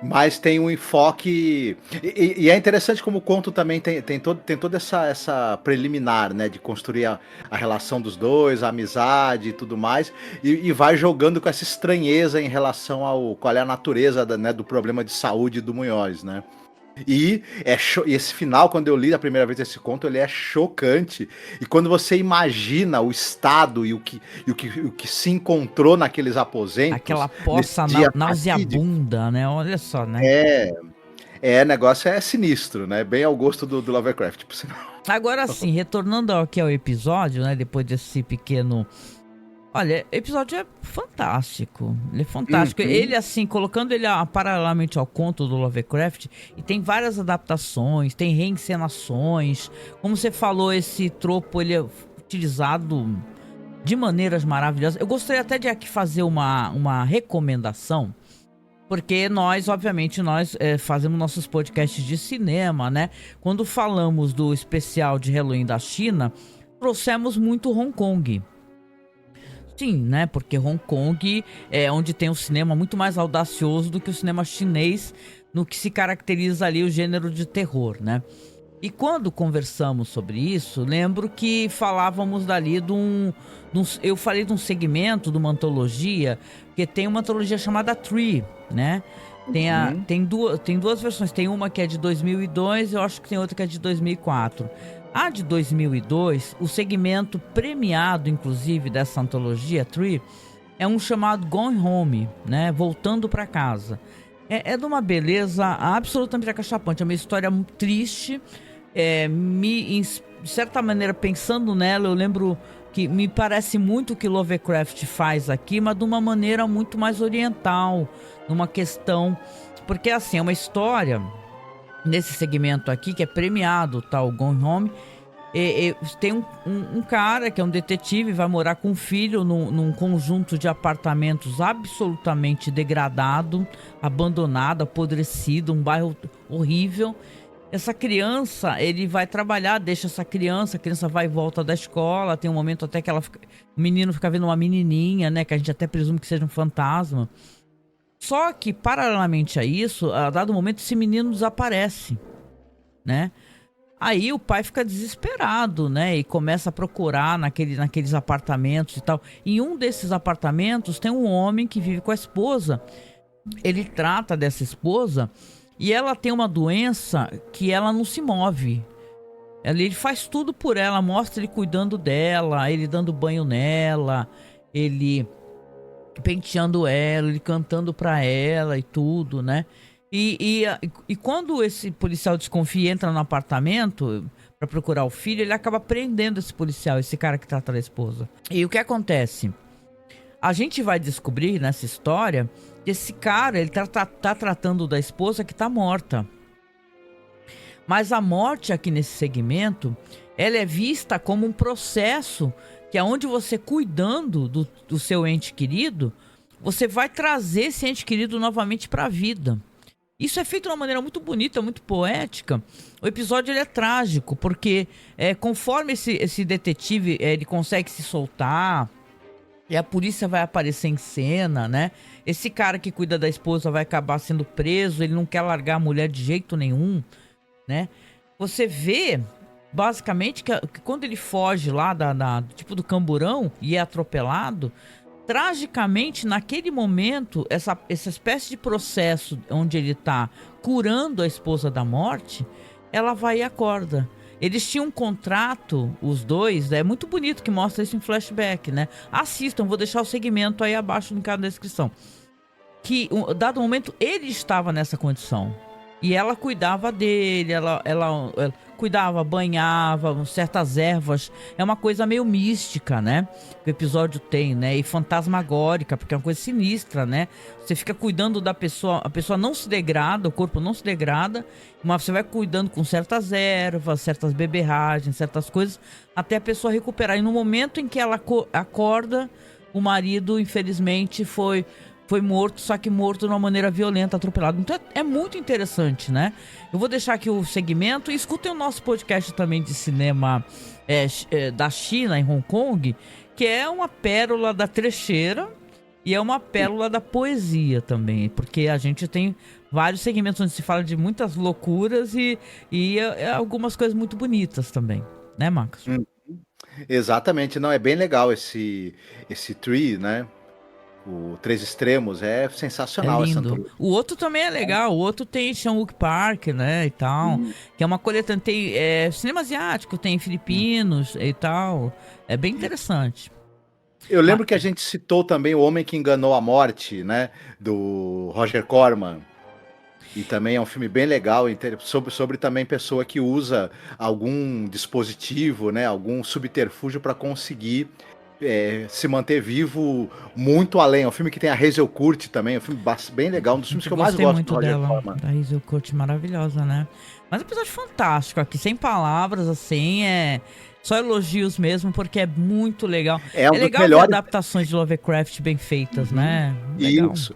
Mas tem um enfoque... E é interessante como o conto também tem toda essa preliminar, né? De construir a relação dos dois, a amizade e tudo mais. E vai jogando com essa estranheza em relação ao qual é a natureza né, do problema de saúde do Munhoz, né? E esse final, quando eu li a primeira vez esse conto, ele é chocante. E quando você imagina o estado e o que se encontrou naqueles aposentos... Aquela poça nauseabunda, né? Olha só, né? Negócio é sinistro, né? Bem ao gosto do Lovecraft, por sinal. Agora sim, retornando aqui ao episódio, né? Depois desse pequeno... Olha, o episódio é fantástico. Ele é fantástico. Ele, assim, colocando ele paralelamente ao conto do Lovecraft, e tem várias adaptações, tem reencenações. Como você falou, esse tropo ele é utilizado de maneiras maravilhosas. Eu gostaria até de aqui fazer uma recomendação, porque nós, obviamente, fazemos nossos podcasts de cinema, né? Quando falamos do especial de Halloween da China, trouxemos muito Hong Kong. Sim, né? Porque Hong Kong é onde tem um cinema muito mais audacioso do que o cinema chinês, no que se caracteriza ali o gênero de terror, né? E quando conversamos sobre isso, lembro que falávamos dali eu falei de um segmento, de uma antologia, que tem uma antologia chamada Tree, né? Tem duas versões, tem uma que é de 2002 e eu acho que tem outra que é de 2004. A de 2002, o segmento premiado, inclusive, dessa antologia, Tree, é um chamado Going Home, né? Voltando para casa. É de uma beleza absolutamente acachapante. É uma história muito triste. De certa maneira, pensando nela, eu lembro que me parece muito o que Lovecraft faz aqui, mas de uma maneira muito mais oriental, numa questão... Porque, assim, é uma história... Nesse segmento aqui, que é premiado, tal, Gone Home, tem um cara que é um detetive, vai morar com um filho num conjunto de apartamentos absolutamente degradado, abandonado, apodrecido, um bairro horrível. Essa criança, ele vai trabalhar, deixa essa criança, a criança vai e volta da escola, tem um momento até que o menino fica vendo uma menininha, né, que a gente até presume que seja um fantasma. Só que, paralelamente a isso, a dado momento, esse menino desaparece, né? Aí o pai fica desesperado, né? E começa a procurar naqueles apartamentos e tal. Em um desses apartamentos tem um homem que vive com a esposa. Ele trata dessa esposa e ela tem uma doença que ela não se move. Ele faz tudo por ela, mostra ele cuidando dela, ele dando banho nela, ele penteando ela, ele cantando pra ela e tudo, né? E quando esse policial desconfia e entra no apartamento pra procurar o filho, ele acaba prendendo esse policial, esse cara que trata da esposa. E o que acontece? A gente vai descobrir nessa história que esse cara, ele tá tratando da esposa que tá morta. Mas a morte aqui nesse segmento, ela é vista como um processo que é onde você, cuidando do seu ente querido, você vai trazer esse ente querido novamente para a vida. Isso é feito de uma maneira muito bonita, muito poética. O episódio ele é trágico, porque conforme esse detetive ele consegue se soltar, e a polícia vai aparecer em cena, né? Esse cara que cuida da esposa vai acabar sendo preso, ele não quer largar a mulher de jeito nenhum, né? Você vê, basicamente, que quando ele foge lá tipo do camburão e é atropelado, tragicamente, naquele momento, essa espécie de processo onde ele tá curando a esposa da morte, ela vai e acorda. Eles tinham um contrato, os dois, é muito bonito que mostra isso em flashback, né? Assistam, vou deixar o segmento aí abaixo no link da descrição. Que, dado momento, ele estava nessa condição. E ela cuidava dele, ela cuidava, banhava, certas ervas. É uma coisa meio mística, né? Que o episódio tem, né? E fantasmagórica, porque é uma coisa sinistra, né? Você fica cuidando da pessoa, a pessoa não se degrada, o corpo não se degrada, mas você vai cuidando com certas ervas, certas beberragens, certas coisas, até a pessoa recuperar. E no momento em que ela acorda, o marido, infelizmente, foi morto, só que morto de uma maneira violenta, atropelado. Então é muito interessante, né? Eu vou deixar aqui o segmento e escutem o nosso podcast também de cinema da China, em Hong Kong, que é uma pérola da trecheira e é uma pérola da poesia também, porque a gente tem vários segmentos onde se fala de muitas loucuras e algumas coisas muito bonitas também, né, Marcos? Exatamente, não, é bem legal esse Tree, né? O Três Extremos é sensacional. É lindo. O outro também é legal. O outro tem Chan-wook Park, né, e tal. Que é uma coletânea. Tem cinema asiático, tem filipinos e tal. É bem interessante. Eu lembro que a gente citou também O Homem que Enganou a Morte, né, do Roger Corman. E também é um filme bem legal, sobre também pessoa que usa algum dispositivo, né, algum subterfúgio para conseguir se manter vivo muito além. É um filme que tem a Hazel Curtis também, é um filme bem legal, um dos filmes que eu mais gosto muito dela, da Hazel Curtis, maravilhosa, né? Mas é um episódio fantástico aqui, sem palavras, assim, só elogios mesmo, porque é muito legal. É legal ver adaptações de Lovecraft bem feitas, né? Legal. Isso.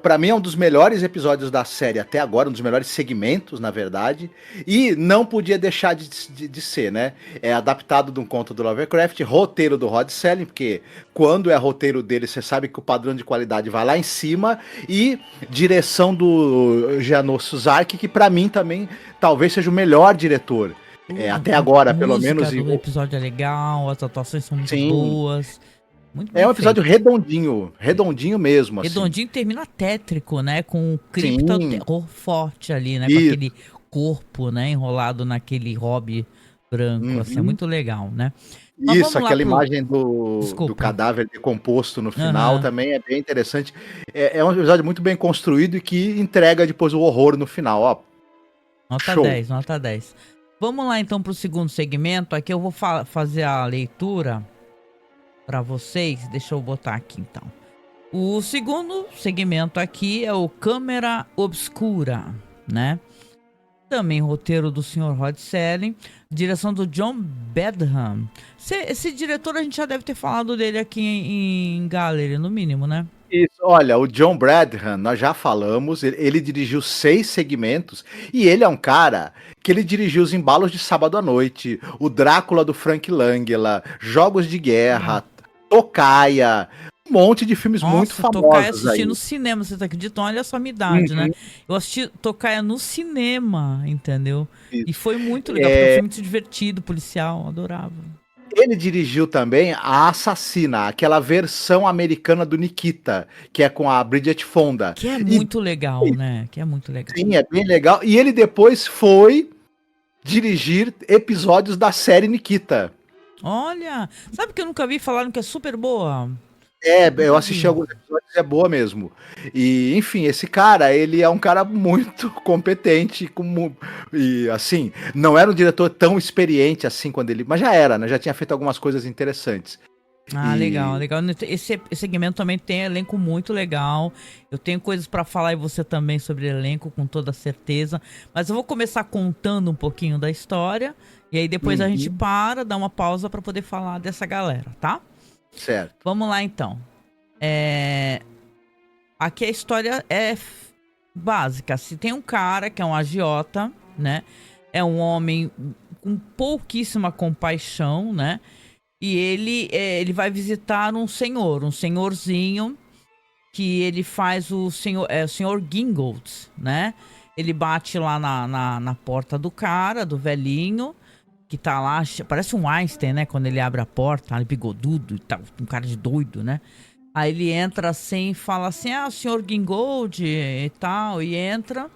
Pra mim é um dos melhores episódios da série até agora, um dos melhores segmentos, na verdade, e não podia deixar de ser, né? É adaptado de um conto do Lovecraft, roteiro do Rod Serling, porque quando é roteiro dele, você sabe que o padrão de qualidade vai lá em cima, e direção do Janos Suzarki, que pra mim também talvez seja o melhor diretor. Até agora, pelo menos. O episódio é legal, as atuações são muito boas. É um episódio redondinho mesmo. Redondinho, assim. Termina tétrico, né? Com um cripto forte ali, né? Com aquele corpo, né? Enrolado naquele hobby branco, assim, é muito legal, né? Mas isso, aquela imagem do cadáver decomposto no final também é bem interessante. É um episódio muito bem construído e que entrega depois o horror no final, ó. Nota 10, nota 10. Vamos lá então pro segundo segmento. Aqui eu vou fazer a leitura para vocês. Deixa eu botar aqui então. O segundo segmento aqui é o Câmera Obscura, né? Também roteiro do Sr. Rod Serling, direção do John Badham. Esse diretor a gente já deve ter falado dele aqui em Gallery, no mínimo, né? Isso, olha, o John Badham, nós já falamos, ele dirigiu 6 segmentos, e ele é um cara que ele dirigiu Os Embalos de Sábado à Noite, o Drácula do Frank Langella, Jogos de Guerra, Tocaia, monte de filmes muito Nossa, Tocaia famosos assisti aí. no cinema, você tá acreditando? Olha só a minha idade, né? Uhum. Eu assisti Tocaia no cinema, entendeu? E Isso. foi muito legal, porque é um É, filme muito divertido, policial, adorava. ele dirigiu também A Assassina, aquela versão americana do Nikita, que é com a Bridget Fonda. Que é E muito legal, né? Que é muito legal. sim, é bem legal. E ele depois foi dirigir episódios da série Nikita. Olha, sabe que eu nunca vi, falaram que é super boa? É, eu Nunca assisti vi. alguns episódios, é boa mesmo. E, enfim, esse cara, ele é um cara muito competente, e assim, não era um diretor tão experiente assim quando ele, mas já era, né? Já tinha feito algumas coisas interessantes. Ah, legal, E legal. Esse segmento também tem elenco muito legal. Eu tenho coisas pra falar e você também sobre elenco, com toda certeza. Mas eu vou começar contando um pouquinho da história. E aí depois a gente uhum, para, dá uma pausa pra poder falar dessa galera, tá? certo. Vamos lá então. É... Aqui a história é básica. Se tem um cara que é um agiota, né? É um homem com pouquíssima compaixão, né? E ele vai visitar um senhorzinho, que ele faz o senhor Gingold, né? Ele bate lá na porta do cara, do velhinho, que tá lá, parece um Einstein, né? Quando ele abre a porta, ele bigodudo e tal, um cara de doido, né? Aí ele entra assim e fala assim, o senhor Gingold e tal, e entra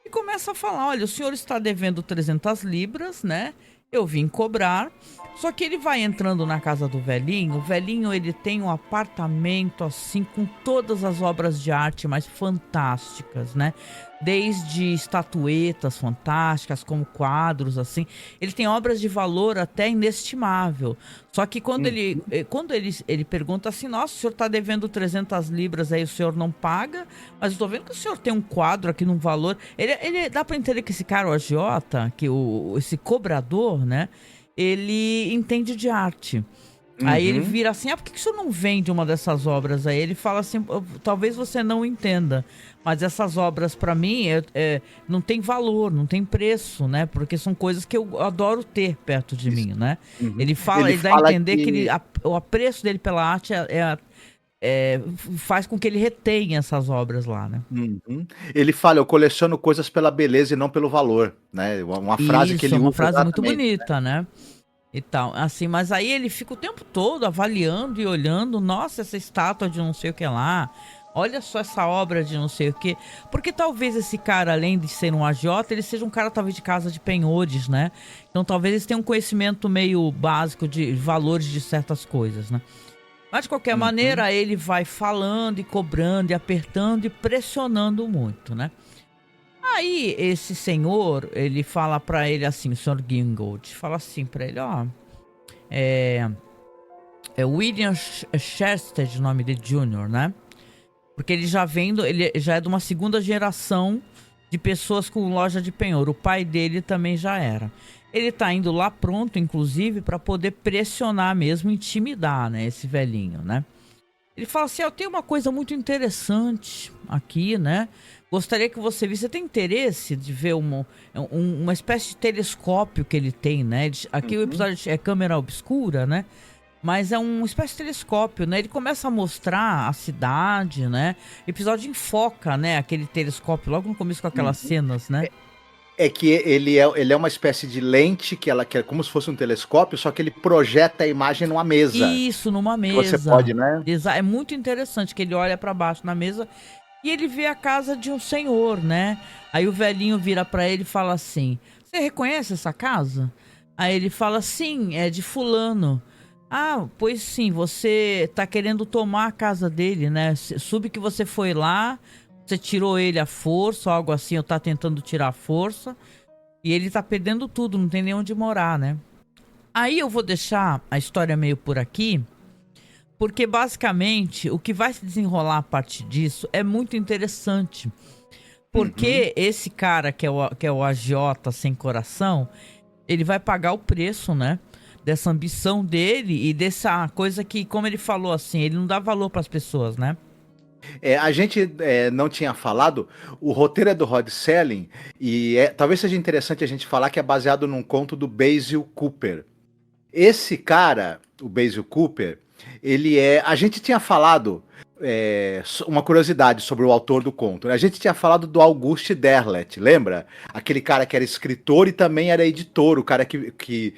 e começa a falar, olha, o senhor está devendo 300 libras, né? Eu vim cobrar. Só que ele vai entrando na casa do velhinho. O velhinho, ele tem um apartamento assim com todas as obras de arte mais fantásticas, né? Desde estatuetas fantásticas, como quadros assim. Ele tem obras de valor até inestimável. Só que quando Hum, ele pergunta assim, nossa, o senhor tá devendo 300 libras aí, o senhor não paga? Mas eu tô vendo que o senhor tem um quadro aqui num valor. Ele dá pra entender que esse cara, o agiota, que esse cobrador, né? Ele entende de arte. Aí ele uhum, vira assim, por que o senhor não vende uma dessas obras? Aí ele fala assim, talvez você não entenda, mas essas obras pra mim não tem valor, não tem preço, né? Porque são coisas que eu adoro ter perto de isso, mim, né? uhum. Ele fala, Ele ele dá a fala entender que que o apreço dele pela arte faz com que ele retenha essas obras lá, né? uhum. Ele fala: "Eu coleciono coisas pela beleza e não pelo valor", né, uma frase que Isso, é ele uma usa frase muito exatamente. bonita, né? E tal, assim, mas aí ele fica o tempo todo avaliando e olhando, nossa, essa estátua de não sei o que lá, olha só essa obra de não sei o que, porque talvez esse cara, além de ser um agiota, ele seja um cara talvez de casa de penhores, né? Então talvez eles tenham um conhecimento meio básico de valores de certas coisas, né? Mas de qualquer Uhum, maneira, ele vai falando e cobrando e apertando e pressionando muito, né? Aí esse senhor, ele fala pra ele assim, o senhor Gingold, fala assim pra ele, ó, é, é William Chester, o nome dele, Jr., né? Porque ele ele já é de uma segunda geração de pessoas com loja de penhor. O pai dele também já era. Ele tá indo lá pronto, inclusive, pra poder pressionar mesmo, intimidar, né, esse velhinho, né? Ele fala assim, eu tenho uma coisa muito interessante aqui, né? Gostaria que você visse. Você tem interesse de ver uma espécie de telescópio que ele tem, né? Aqui o uhum. episódio é câmera obscura, né? Mas é uma espécie de telescópio, né? Ele começa a mostrar a cidade, né? O episódio enfoca, né? Aquele telescópio logo no começo com aquelas Uhum. cenas, né? É que ele é uma espécie de lente que é como se fosse um telescópio, só que ele projeta a imagem numa mesa, Isso, numa que você mesa. pode, né. É muito interessante que ele olha pra baixo na mesa e ele vê a casa de um senhor, né? Aí o velhinho vira pra ele e fala assim: Você reconhece essa casa? Aí ele fala: Sim, é de fulano. Ah, pois sim, você tá querendo tomar a casa dele, né? Soube que você foi lá, você tirou ele à força, ou algo assim, ou tá tentando tirar a força, e ele tá perdendo tudo, não tem nem onde morar, né? Aí eu vou deixar a história meio por aqui, porque basicamente o que vai se desenrolar a partir disso é muito interessante. Uhum. Porque esse cara que é o agiota sem coração, ele vai pagar o preço, né? Dessa ambição dele e dessa coisa que, como ele falou assim, ele não dá valor para as pessoas, né? A gente, não tinha falado, o roteiro é do Rod Serling e talvez seja interessante a gente falar que é baseado num conto do Basil Cooper. Esse cara, o Basil Cooper, ele é... A gente tinha falado, uma curiosidade sobre o autor do conto, né? A gente tinha falado do Auguste Derleth, lembra? Aquele cara que era escritor e também era editor, o cara que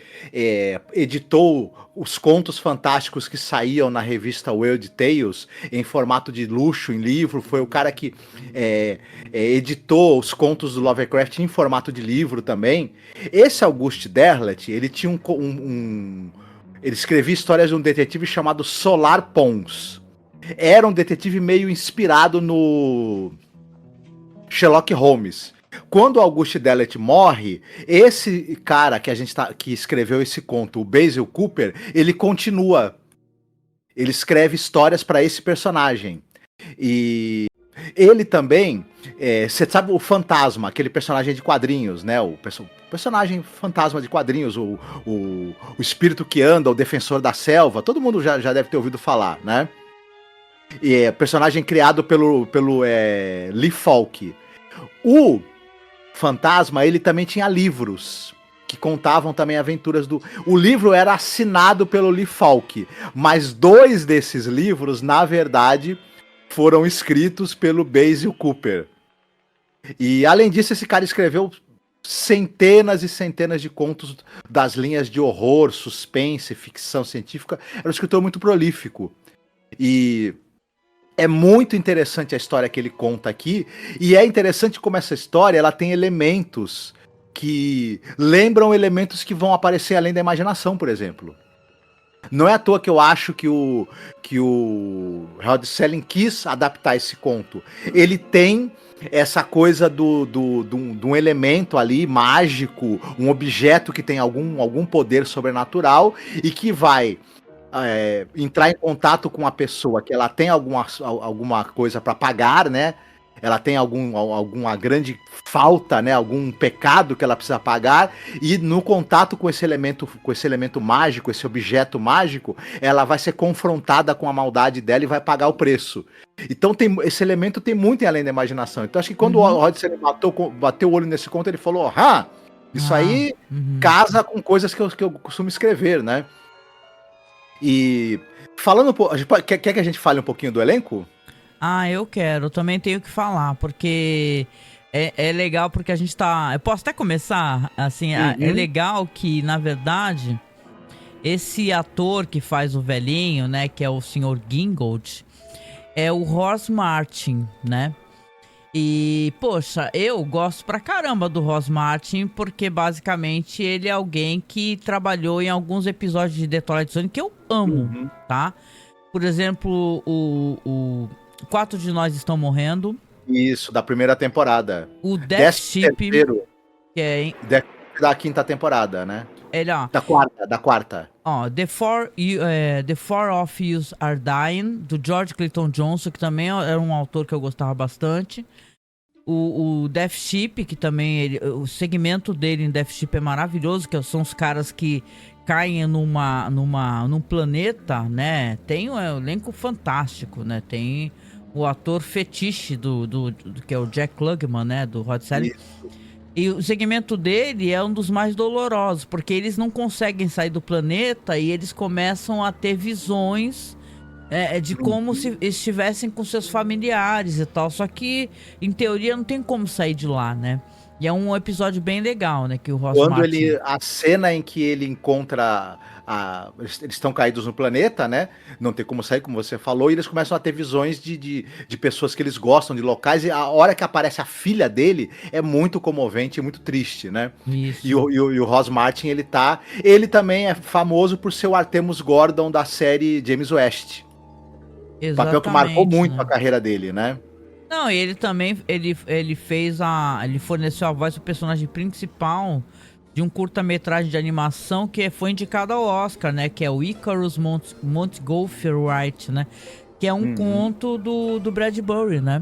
editou os contos fantásticos que saíam na revista Weird Tales em formato de luxo, em livro. Foi o cara que editou os contos do Lovecraft em formato de livro também. Esse Auguste Derleth, ele tinha ele escrevia histórias de um detetive chamado Solar Pons. Era um detetive meio inspirado no Sherlock Holmes. Quando Auguste Derleth morre, esse cara que escreveu esse conto, o Basil Cooper, ele continua. Ele escreve histórias para esse personagem. E ele também, você sabe o Fantasma, aquele personagem de quadrinhos, né? O personagem fantasma de quadrinhos, o espírito que anda, o defensor da selva, todo mundo já deve ter ouvido falar, né? E personagem criado pelo Lee Falk. O Fantasma, ele também tinha livros que contavam também aventuras do... O livro era assinado pelo Lee Falk, mas 2 desses livros, na verdade, foram escritos pelo Basil Cooper. E, além disso, esse cara escreveu centenas e centenas de contos das linhas de horror, suspense, ficção científica. Era um escritor muito prolífico. E... é muito interessante a história que ele conta aqui, e é interessante como essa história ela tem elementos que lembram elementos que vão aparecer além da imaginação, por exemplo. Não é à toa que eu acho que o Rod Serling quis adaptar esse conto. Ele tem essa coisa de um elemento ali mágico, um objeto que tem algum poder sobrenatural e que vai... entrar em contato com a pessoa que ela tem alguma coisa para pagar, né? Ela tem alguma grande falta, né? Algum pecado que ela precisa pagar, e no contato com esse elemento mágico, esse objeto mágico, ela vai ser confrontada com a maldade dela e vai pagar o preço. Então esse elemento tem muito além da imaginação. Então acho que quando o Rod Serling bateu o olho nesse conto, ele falou: isso aí casa com coisas que eu costumo escrever, né? E falando quer que a gente fale um pouquinho do elenco? Eu quero, eu também tenho que falar, porque é legal, porque a gente tá... Eu posso até começar, assim, é legal que, na verdade, esse ator que faz o velhinho, né, que é o Sr. Gingold, é o Ross Martin, né? E, poxa, eu gosto pra caramba do Ross Martin, porque basicamente ele é alguém que trabalhou em alguns episódios de The Twilight Zone que eu amo, tá? Por exemplo, o 4 de Nós Estão Morrendo. Isso, da primeira temporada. O Death Ship, que é da quinta temporada, né? Ele, ó. Da quarta. Ó, The Four of Yous Are Dying, do George Clayton Johnson, que também era um autor que eu gostava bastante. O Death Ship, que também o segmento dele em Death Ship é maravilhoso, que são os caras que caem num planeta, né? Tem um elenco fantástico, né? Tem o ator fetiche que é o Jack Klugman, né? Do Rod Serling. E o segmento dele é um dos mais dolorosos, porque eles não conseguem sair do planeta e eles começam a ter visões de como se estivessem com seus familiares e tal. Só que, em teoria, não tem como sair de lá, né? E é um episódio bem legal, né? Que o Ross Martin... A cena em que ele encontra... eles estão caídos no planeta, né? Não tem como sair, como você falou, e eles começam a ter visões de pessoas que eles gostam, de locais, e a hora que aparece a filha dele é muito comovente e muito triste, né? Isso. E o Ross Martin, ele também é famoso por ser o Artemus Gordon da série James West. Exatamente, papel que marcou muito, né, a carreira dele, né? Não, e ele também, ele forneceu a voz do personagem principal de um curta-metragem de animação que foi indicado ao Oscar, né? Que é o Icarus Montgolfier Wright, né? Que é um conto do Bradbury, né?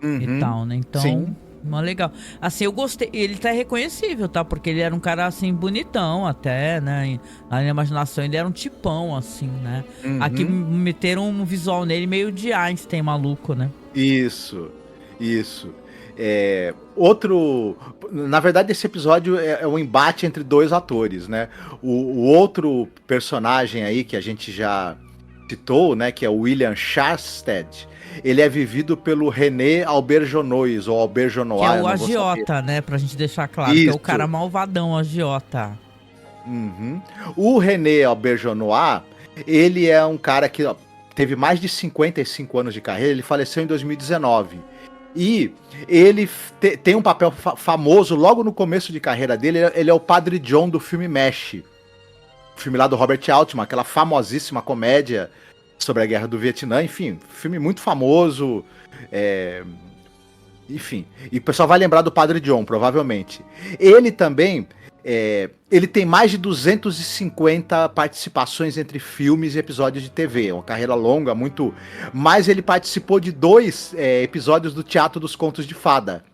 E tal, né? Então, sim, legal. Assim, eu gostei. Ele tá reconhecível, tá? Porque ele era um cara, assim, bonitão até, né? Na minha imaginação, ele era um tipão, assim, né? Aqui meteram um visual nele meio de Einstein maluco, né? Isso. Na verdade, esse episódio é um embate entre 2 atores, né? O outro personagem aí que a gente já citou, né, que é o William Shattered, ele é vivido pelo René Auberjonois, ou Auberjonois. Que é o agiota, né, pra gente deixar claro, que é o cara malvadão, agiota. Uhum. O René Auberjonois, ele é um cara que teve mais de 55 anos de carreira, ele faleceu em 2019. E ele tem um papel famoso logo no começo de carreira dele, ele é o Padre John do filme Mesh. O filme lá do Robert Altman, aquela famosíssima comédia sobre a Guerra do Vietnã, enfim, filme muito famoso, enfim, e o pessoal vai lembrar do Padre John, provavelmente. Ele também, ele tem mais de 250 participações entre filmes e episódios de TV, uma carreira longa, muito, mas ele participou de 2 episódios do Teatro dos Contos de Fada.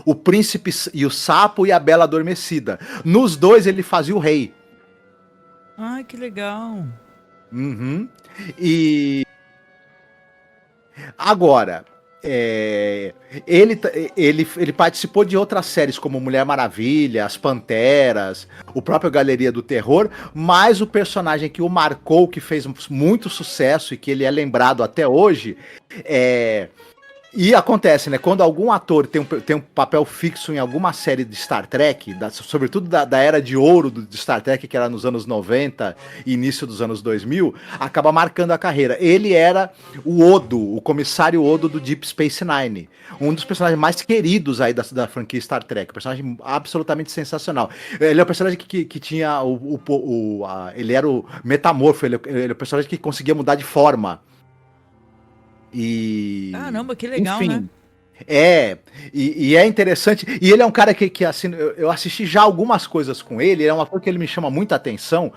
O Príncipe e o Sapo e a Bela Adormecida. Nos 2 ele fazia o rei. Ai, que legal. Uhum. E agora, ele participou de outras séries como Mulher Maravilha, As Panteras, o próprio Galeria do Terror, mas o personagem que o marcou, que fez muito sucesso e que ele é lembrado até hoje, e acontece, né? Quando algum ator tem um papel fixo em alguma série de Star Trek, sobretudo da era de ouro de Star Trek, que era nos anos 90 e início dos anos 2000, acaba marcando a carreira. Ele era o Odo, o comissário Odo do Deep Space Nine. Um dos personagens mais queridos aí da franquia Star Trek. Um personagem absolutamente sensacional. Ele é o personagem que tinha ele era o metamorfo, ele é o personagem que conseguia mudar de forma. E... Caramba, que legal, enfim, né? E é interessante. E ele é um cara que assim, eu assisti já algumas coisas com ele, é uma coisa que ele me chama muita atenção.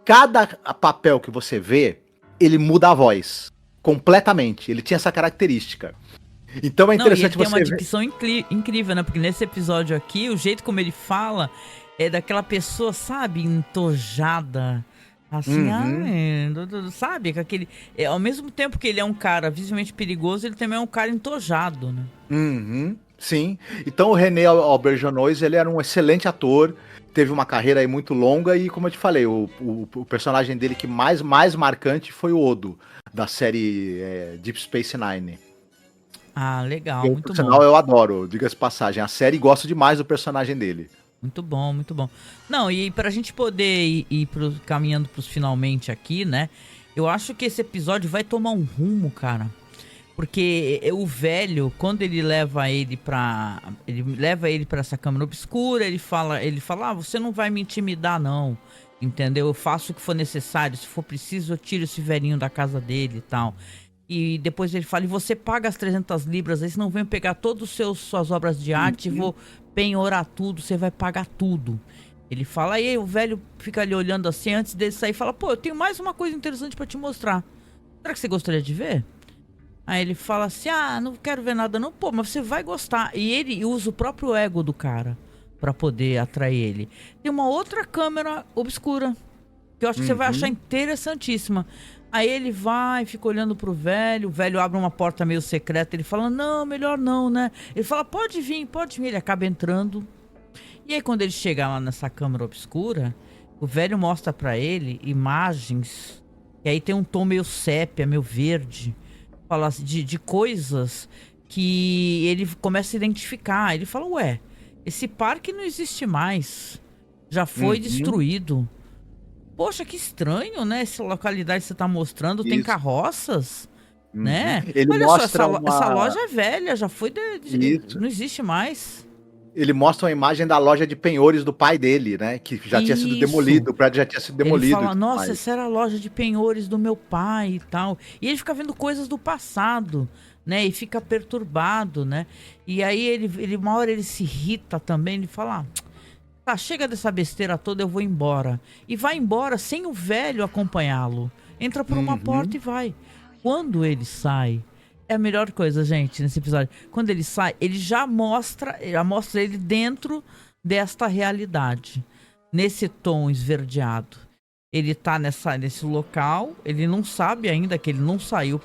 Cada papel que você vê, ele muda a voz. Completamente. Ele tinha essa característica. Então é interessante você ver. Tem uma dicção incrível, né? Porque nesse episódio aqui, o jeito como ele fala é daquela pessoa, sabe, entojada. Assim, sabe? Com aquele, ao mesmo tempo que ele é um cara visivelmente perigoso, ele também é um cara entojado, né? Uhum, sim. Então o René Auberjonois, ele era um excelente ator, teve uma carreira aí muito longa e, como eu te falei, o personagem dele que mais marcante foi o Odo, da série Deep Space Nine. Ah, legal, muito bom. Por sinal, eu adoro, diga-se passagem, a série, gosto demais do personagem dele. Muito bom, muito bom. Não, e pra gente poder ir caminhando pros finalmente aqui, né? Eu acho que esse episódio vai tomar um rumo, cara. Porque o velho, quando ele leva ele pra essa câmara obscura, ele fala, você não vai me intimidar, não. Entendeu? Eu faço o que for necessário. Se for preciso, eu tiro esse velhinho da casa dele e tal. E depois ele fala, e você paga as 300 libras, aí senão vem pegar todas suas obras de arte e vou penhorar tudo, você vai pagar tudo. Ele fala, aí o velho fica ali olhando assim, antes dele sair, fala, pô, eu tenho mais uma coisa interessante pra te mostrar. Será que você gostaria de ver? Aí ele fala assim, não quero ver nada não. Pô, mas você vai gostar. E ele usa o próprio ego do cara pra poder atrair ele. Tem uma outra câmera obscura, que eu acho que você vai achar interessantíssima. Aí ele vai, fica olhando pro velho, o velho abre uma porta meio secreta, ele fala, não, melhor não, né? Ele fala, pode vir, ele acaba entrando. E aí quando ele chega lá nessa câmara obscura, o velho mostra pra ele imagens, e aí tem um tom meio sépia, meio verde, fala assim, de coisas que ele começa a identificar. Ele fala, ué, esse parque não existe mais, já foi destruído. Poxa, que estranho, né? Essa localidade que você tá mostrando tem carroças, né? Ele olha mostra só, essa loja é velha, já foi não existe mais. Ele mostra uma imagem da loja de penhores do pai dele, né? Que já tinha sido demolido, o prédio já tinha sido demolido. Ele fala, nossa, essa era a loja de penhores do meu pai e tal. E ele fica vendo coisas do passado, né? E fica perturbado, né? E aí uma hora ele se irrita também, ele fala, tá, chega dessa besteira toda, eu vou embora. E vai embora sem o velho acompanhá-lo. Entra por uma porta e vai. Quando ele sai, é a melhor coisa, gente, nesse episódio. Quando ele sai, ele já mostra ele dentro desta realidade. Nesse tom esverdeado. Ele tá nesse local, ele não sabe ainda que ele não saiu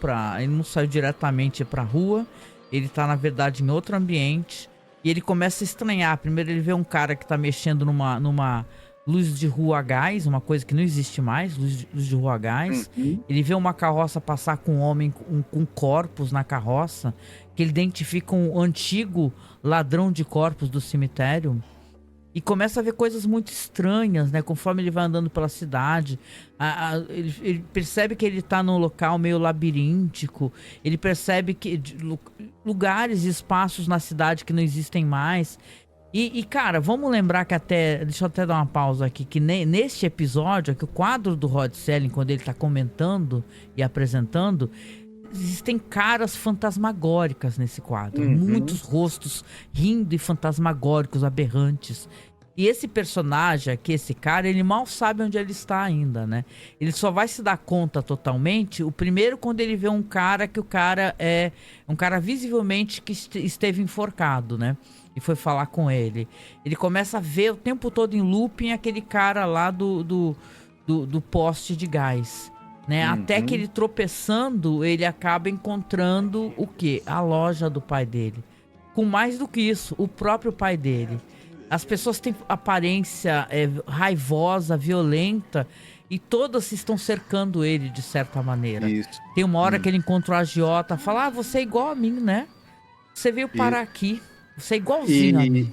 diretamente pra rua. Ele tá, na verdade, em outro ambiente. E ele começa a estranhar. Primeiro ele vê um cara que tá mexendo numa luz de rua a gás, uma coisa que não existe mais, luz de rua a gás. Ele vê uma carroça passar com um homem com corpos na carroça, que ele identifica um antigo ladrão de corpos do cemitério. E começa a ver coisas muito estranhas, né? Conforme ele vai andando pela cidade. Ele percebe que ele tá num local meio labiríntico. Ele percebe que lugares e espaços na cidade que não existem mais. E, cara, vamos lembrar que até... Deixa eu até dar uma pausa aqui. Que neste episódio, aqui, o quadro do Rod Serling, quando ele tá comentando e apresentando... Existem caras fantasmagóricas nesse quadro. Muitos rostos rindo e fantasmagóricos, aberrantes. E esse personagem aqui, esse cara, ele mal sabe onde ele está ainda, né? Ele só vai se dar conta totalmente, o primeiro quando ele vê um cara que o cara é um cara visivelmente que esteve enforcado, né? E foi falar com ele. Ele começa a ver o tempo todo em looping aquele cara lá do poste de gás. Né? Até que ele tropeçando, ele acaba encontrando o quê? A loja do pai dele. Com mais do que isso, o próprio pai dele. As pessoas têm aparência raivosa, violenta, e todas estão cercando ele de certa maneira. Isso. Tem uma hora que ele encontra o agiota, fala: você é igual a mim, né? Você veio parar aqui, você é igualzinho a mim.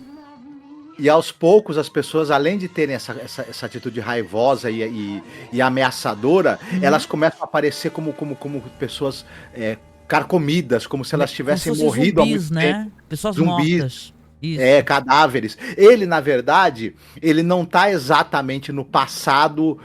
E aos poucos as pessoas, além de terem essa atitude raivosa e ameaçadora, elas começam a aparecer como pessoas carcomidas, como se elas tivessem morrido zumbis, há muito tempo. Pessoas mortas. Isso. Cadáveres. Ele, na verdade, ele não tá exatamente no passado,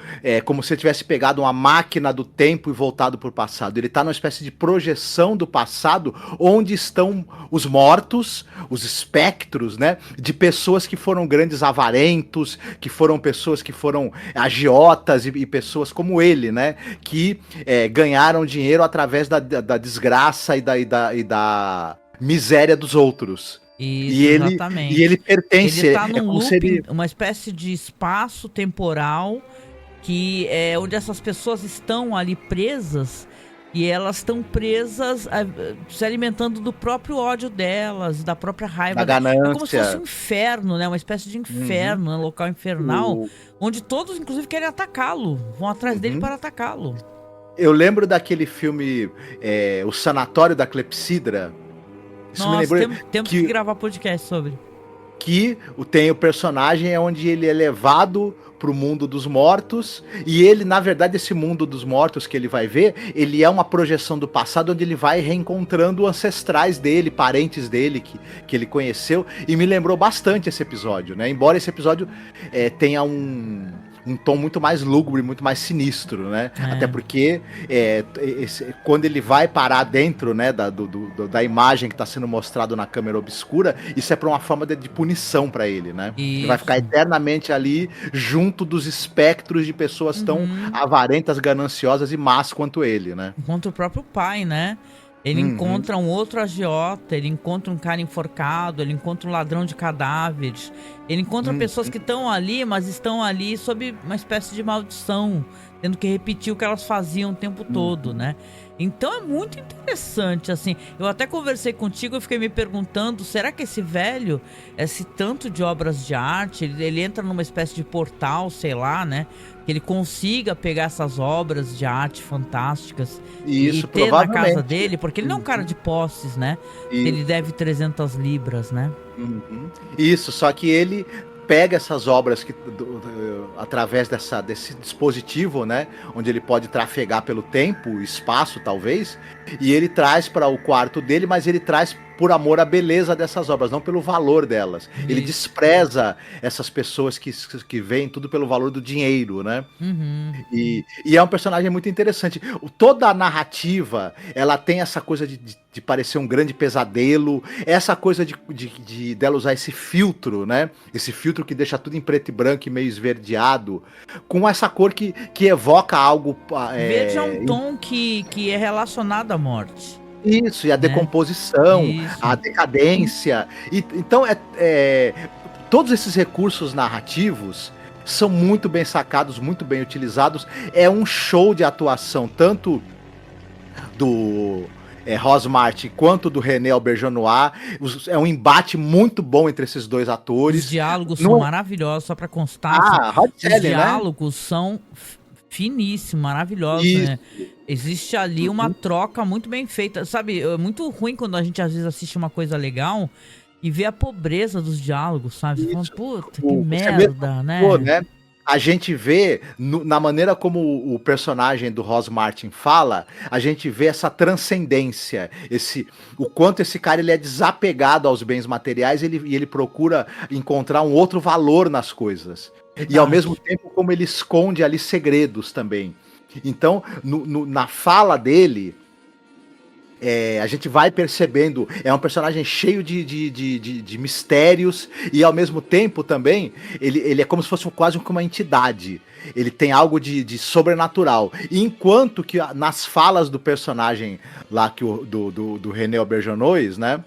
como se ele tivesse pegado uma máquina do tempo e voltado pro passado. Ele tá numa espécie de projeção do passado, onde estão os mortos, os espectros, né? De pessoas que foram grandes avarentos, que foram pessoas que foram agiotas e pessoas como ele, né? Que ganharam dinheiro através da desgraça e da miséria dos outros. Isso, exatamente. E ele pertence. Ele tá num looping, uma espécie de espaço temporal que é onde essas pessoas estão ali presas, e elas estão presas se alimentando do próprio ódio delas, da própria raiva. Da ganância. É como se fosse um inferno, né? Uma espécie de inferno, um local infernal, onde todos, inclusive, querem atacá-lo. Vão atrás dele para atacá-lo. Eu lembro daquele filme, O Sanatório da Clepsidra. Isso. Nossa, temos que gravar podcast sobre. Que tem o personagem onde ele é levado pro mundo dos mortos, e ele, na verdade, esse mundo dos mortos que ele vai ver, ele é uma projeção do passado, onde ele vai reencontrando ancestrais dele, parentes dele que ele conheceu, e me lembrou bastante esse episódio, né? Embora esse episódio tenha um tom muito mais lúgubre, muito mais sinistro, né? Até porque quando ele vai parar dentro, né, da imagem que está sendo mostrado na câmera obscura, isso é para uma forma de punição para ele, né? Isso. Ele vai ficar eternamente ali junto dos espectros de pessoas tão avarentas, gananciosas e más quanto ele, né? Contra o próprio pai, né? Ele encontra um outro agiota, ele encontra um cara enforcado, ele encontra um ladrão de cadáveres. Ele encontra pessoas que estão ali, mas estão ali sob uma espécie de maldição, tendo que repetir o que elas faziam o tempo todo, né? Então é muito interessante, assim. Eu até conversei contigo, eu fiquei me perguntando, será que esse velho, esse tanto de obras de arte, ele entra numa espécie de portal, sei lá, né? Que ele consiga pegar essas obras de arte fantásticas e ter na casa dele, porque ele não é um cara de posses, né? Isso. Ele deve 300 libras, né? Isso, só que ele pega essas obras através desse dispositivo, né, onde ele pode trafegar pelo tempo, espaço, talvez, e ele traz para o quarto dele, mas ele traz por amor à beleza dessas obras, não pelo valor delas. Isso. Ele despreza essas pessoas que veem tudo pelo valor do dinheiro, né? E é um personagem muito interessante. Toda a narrativa, ela tem essa coisa de parecer um grande pesadelo, essa coisa dela usar esse filtro, né? Esse filtro que deixa tudo em preto e branco e meio esverdeado, com essa cor que evoca algo... Verde é um tom que é relacionado à morte. Isso, e a decomposição, a decadência. Então, todos esses recursos narrativos são muito bem sacados, muito bem utilizados. É um show de atuação, tanto do Ross Martin quanto do René Auberjonois. É um embate muito bom entre esses dois atores. Os diálogos são maravilhosos, só pra constar. Rod Serling, os diálogos são finíssimos, maravilhosos, né? Existe ali uma troca muito bem feita. Sabe, é muito ruim quando a gente às vezes assiste uma coisa legal e vê a pobreza dos diálogos, sabe? Você fala, puta, que merda, né? A gente vê, na maneira como o personagem do Ross Martin fala, a gente vê essa transcendência, o quanto esse cara ele é desapegado aos bens materiais e ele procura encontrar um outro valor nas coisas. Verdade. E ao mesmo tempo como ele esconde ali segredos também. Então, na fala dele, a gente vai percebendo, é um personagem cheio de mistérios e ao mesmo tempo também, ele é como se fosse quase uma entidade. Ele tem algo de sobrenatural. Enquanto que nas falas do personagem lá, do René Auberjonois, né,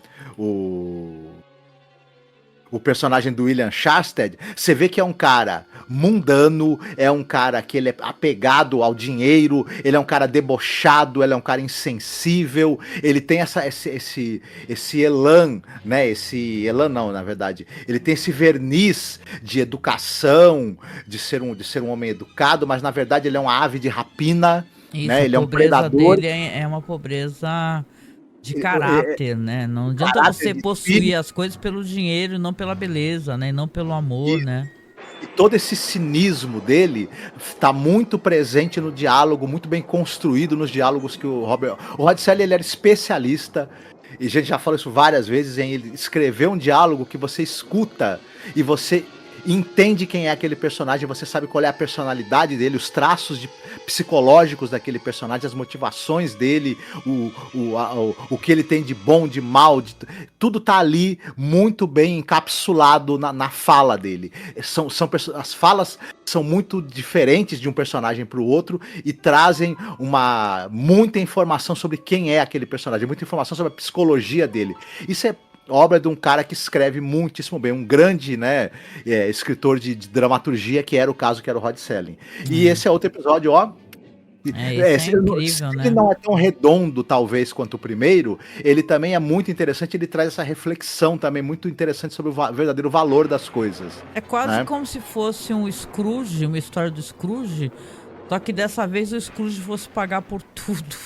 o personagem do William Shatner, você vê que é um cara mundano, é um cara que ele é apegado ao dinheiro, ele é um cara debochado, ele é um cara insensível, ele tem esse elan, né? Esse elan não, na verdade. Ele tem esse verniz de educação, de ser um homem educado, mas na verdade ele é uma ave de rapina, isso, né? Ele é um predador. Dele é uma pobreza de caráter, né? Não adianta você possuir as coisas pelo dinheiro e não pela beleza, né? E não pelo amor, né? E todo esse cinismo dele está muito presente no diálogo, muito bem construído nos diálogos que o Rod Serling, ele era especialista, e a gente já falou isso várias vezes, em ele escrever um diálogo que você escuta e você entende quem é aquele personagem, você sabe qual é a personalidade dele, os traços psicológicos daquele personagem, as motivações dele, o que ele tem de bom, de mal, tudo tá ali muito bem encapsulado na fala dele. As falas são muito diferentes de um personagem para o outro e trazem muita informação sobre quem é aquele personagem, muita informação sobre a psicologia dele. Isso é obra de um cara que escreve muitíssimo bem, um grande, né, escritor de dramaturgia, que era o caso que era o Rod Serling. E esse é outro episódio, ó. Esse é incrível, né? Ele não é tão redondo, talvez, quanto o primeiro, ele também é muito interessante, ele traz essa reflexão também muito interessante sobre o verdadeiro valor das coisas. É quase como se fosse um Scrooge, uma história do Scrooge, só que dessa vez o Scrooge fosse pagar por tudo.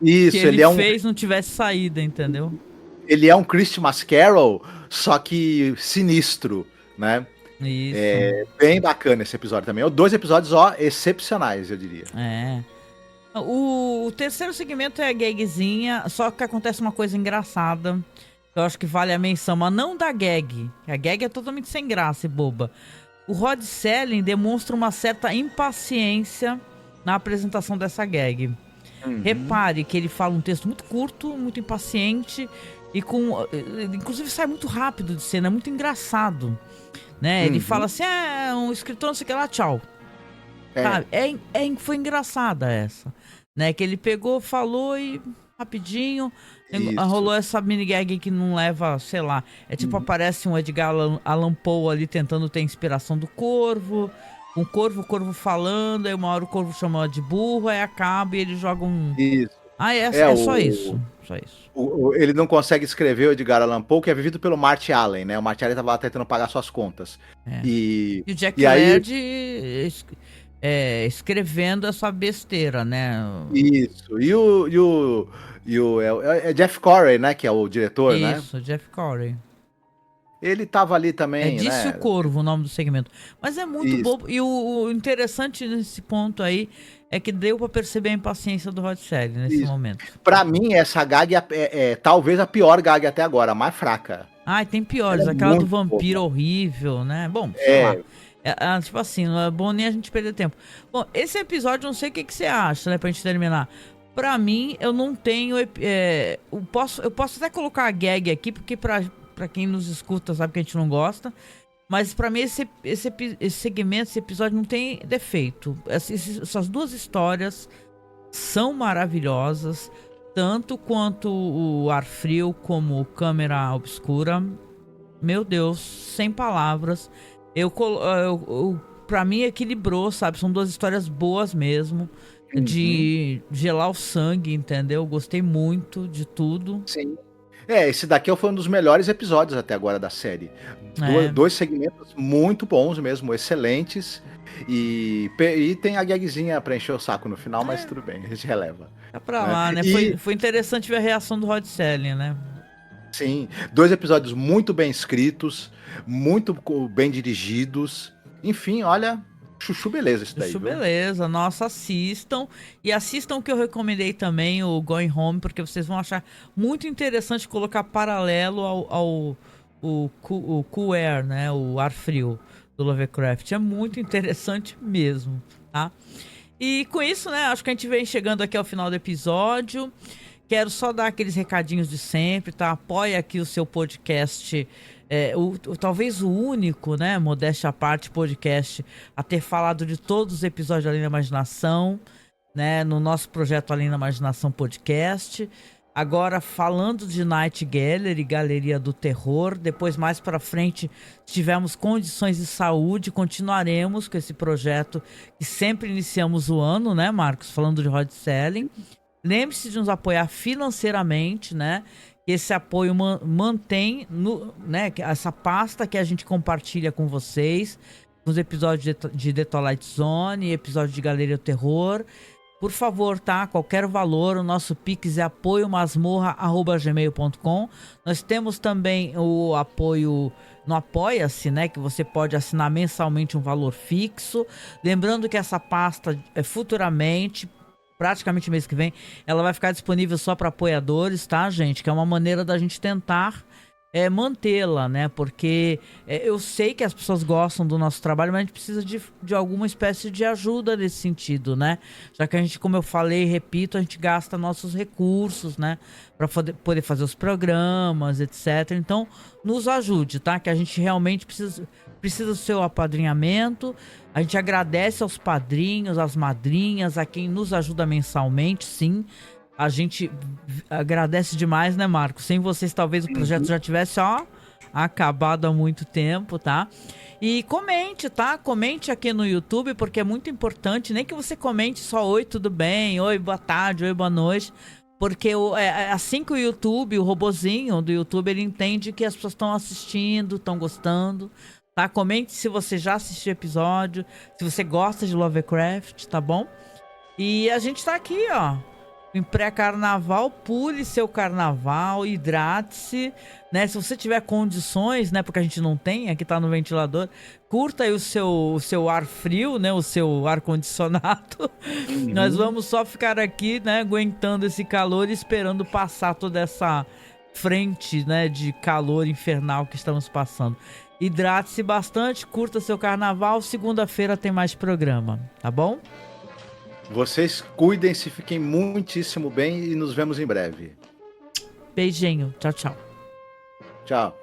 Isso, que ele fez não tivesse saída, entendeu? Ele é um Christmas Carol, só que sinistro, né? Isso. É bem bacana esse episódio também. 2 episódios, excepcionais, eu diria. O terceiro segmento é a gagzinha, só que acontece uma coisa engraçada. Eu acho que vale a menção, mas não da gag. A gag é totalmente sem graça e boba. O Rod Serling demonstra uma certa impaciência na apresentação dessa gag. Repare que ele fala um texto muito curto, muito impaciente e inclusive sai muito rápido de cena, é muito engraçado, né? Ele fala assim, um escritor não sei o que lá, tchau. Sabe? Foi engraçada essa, né? Que ele pegou, falou e rapidinho rolou essa mini gag que não leva, sei lá, aparece um Edgar Allan Poe ali tentando ter inspiração do Corvo, o Corvo falando, aí uma hora o Corvo chama de burro, aí acaba e ele joga um... Isso. Só isso. Ele não consegue escrever o Edgar Allan Poe, que é vivido pelo Marty Allen, né? O Marty Allen tava tentando pagar suas contas. E o Jack Laird escrevendo essa besteira, né? Isso. É Jeff Corey, né? Que é o diretor, né? Isso, Jeff Corey. Ele tava ali também, Disse né? o Corvo, o nome do segmento. Mas é muito bobo. E o interessante nesse ponto aí é que deu pra perceber a impaciência do Rod Serling nesse momento. Pra mim, essa gag é talvez a pior gag até agora, a mais fraca. Tem piores. Aquela do vampiro horrível, né? Bom, sei lá. Tipo assim, não é bom nem a gente perder tempo. Bom, esse episódio, não sei o que você acha, né? Pra gente terminar. Pra mim, eu não tenho... eu posso até colocar a gag aqui, porque pra quem nos escuta sabe que a gente não gosta. Mas pra mim esse segmento, esse episódio não tem defeito. Essas duas histórias são maravilhosas. Tanto quanto o Ar Frio como Câmera Obscura. Meu Deus, sem palavras. Pra mim equilibrou, sabe? São duas histórias boas mesmo. de gelar o sangue, entendeu? Gostei muito de tudo. Sim. Esse daqui foi um dos melhores episódios até agora da série. Dois segmentos muito bons mesmo, excelentes. E tem a gagzinha pra encher o saco no final, mas tudo bem, a gente releva. Tá pra lá, né? Foi interessante ver a reação do Rod Serling, né? Sim, 2 episódios muito bem escritos, muito bem dirigidos. Enfim, olha, chuchu beleza isso daí. Chuchu beleza, nossa, assistam. E assistam o que eu recomendei também, o Going Home, porque vocês vão achar muito interessante colocar paralelo ao Cool Air, né? O ar frio do Lovecraft. É muito interessante mesmo, tá? E com isso, né? Acho que a gente vem chegando aqui ao final do episódio. Quero só dar aqueles recadinhos de sempre, tá? Apoia aqui o seu podcast, talvez o único, né? Modéstia à parte, podcast a ter falado de todos os episódios Além da Imaginação, né? No nosso projeto Além da Imaginação Podcast. Agora falando de Night Gallery, Galeria do Terror. Depois, mais pra frente, se tivermos condições de saúde, continuaremos com esse projeto que sempre iniciamos o ano, né, Marcos? Falando de Rod Serling. Lembre-se de nos apoiar financeiramente, né? Esse apoio mantém né, essa pasta que a gente compartilha com vocês, os episódios de The Twilight Zone, episódio de Galeria do Terror. Por favor, tá? Qualquer valor, o nosso Pix é apoiomasmorra@gmail.com. Nós temos também o apoio no Apoia-se, né? Que você pode assinar mensalmente um valor fixo. Lembrando que essa pasta futuramente, praticamente mês que vem, ela vai ficar disponível só para apoiadores, tá, gente? Que é uma maneira da gente tentar mantê-la, né? Porque eu sei que as pessoas gostam do nosso trabalho, mas a gente precisa de alguma espécie de ajuda nesse sentido, né? Já que a gente, como eu falei e repito, a gente gasta nossos recursos, né? Para poder fazer os programas, etc. Então, nos ajude, tá? Que a gente realmente precisa do seu apadrinhamento. A gente agradece aos padrinhos, às madrinhas, a quem nos ajuda mensalmente, sim. A gente agradece demais, né, Marcos? Sem vocês, talvez o projeto já tivesse, acabado há muito tempo, tá? E comente, tá? Comente aqui no YouTube, porque é muito importante. Nem que você comente só oi, tudo bem, oi, boa tarde, oi, boa noite. Porque assim que o YouTube, o robozinho do YouTube, ele entende que as pessoas estão assistindo, estão gostando, tá? Comente se você já assistiu o episódio, se você gosta de Lovecraft, tá bom? E a gente tá aqui, em pré-carnaval. Pule seu carnaval, hidrate-se, né? Se você tiver condições, né? Porque a gente não tem, aqui tá no ventilador, curta aí o seu ar frio, né? O seu ar-condicionado. Nós vamos só ficar aqui, né? Aguentando esse calor e esperando passar toda essa frente, né? De calor infernal que estamos passando. Hidrate-se bastante, curta seu carnaval. Segunda-feira tem mais programa, tá bom? Vocês cuidem-se, fiquem muitíssimo bem e nos vemos em breve. Beijinho. Tchau, tchau. Tchau.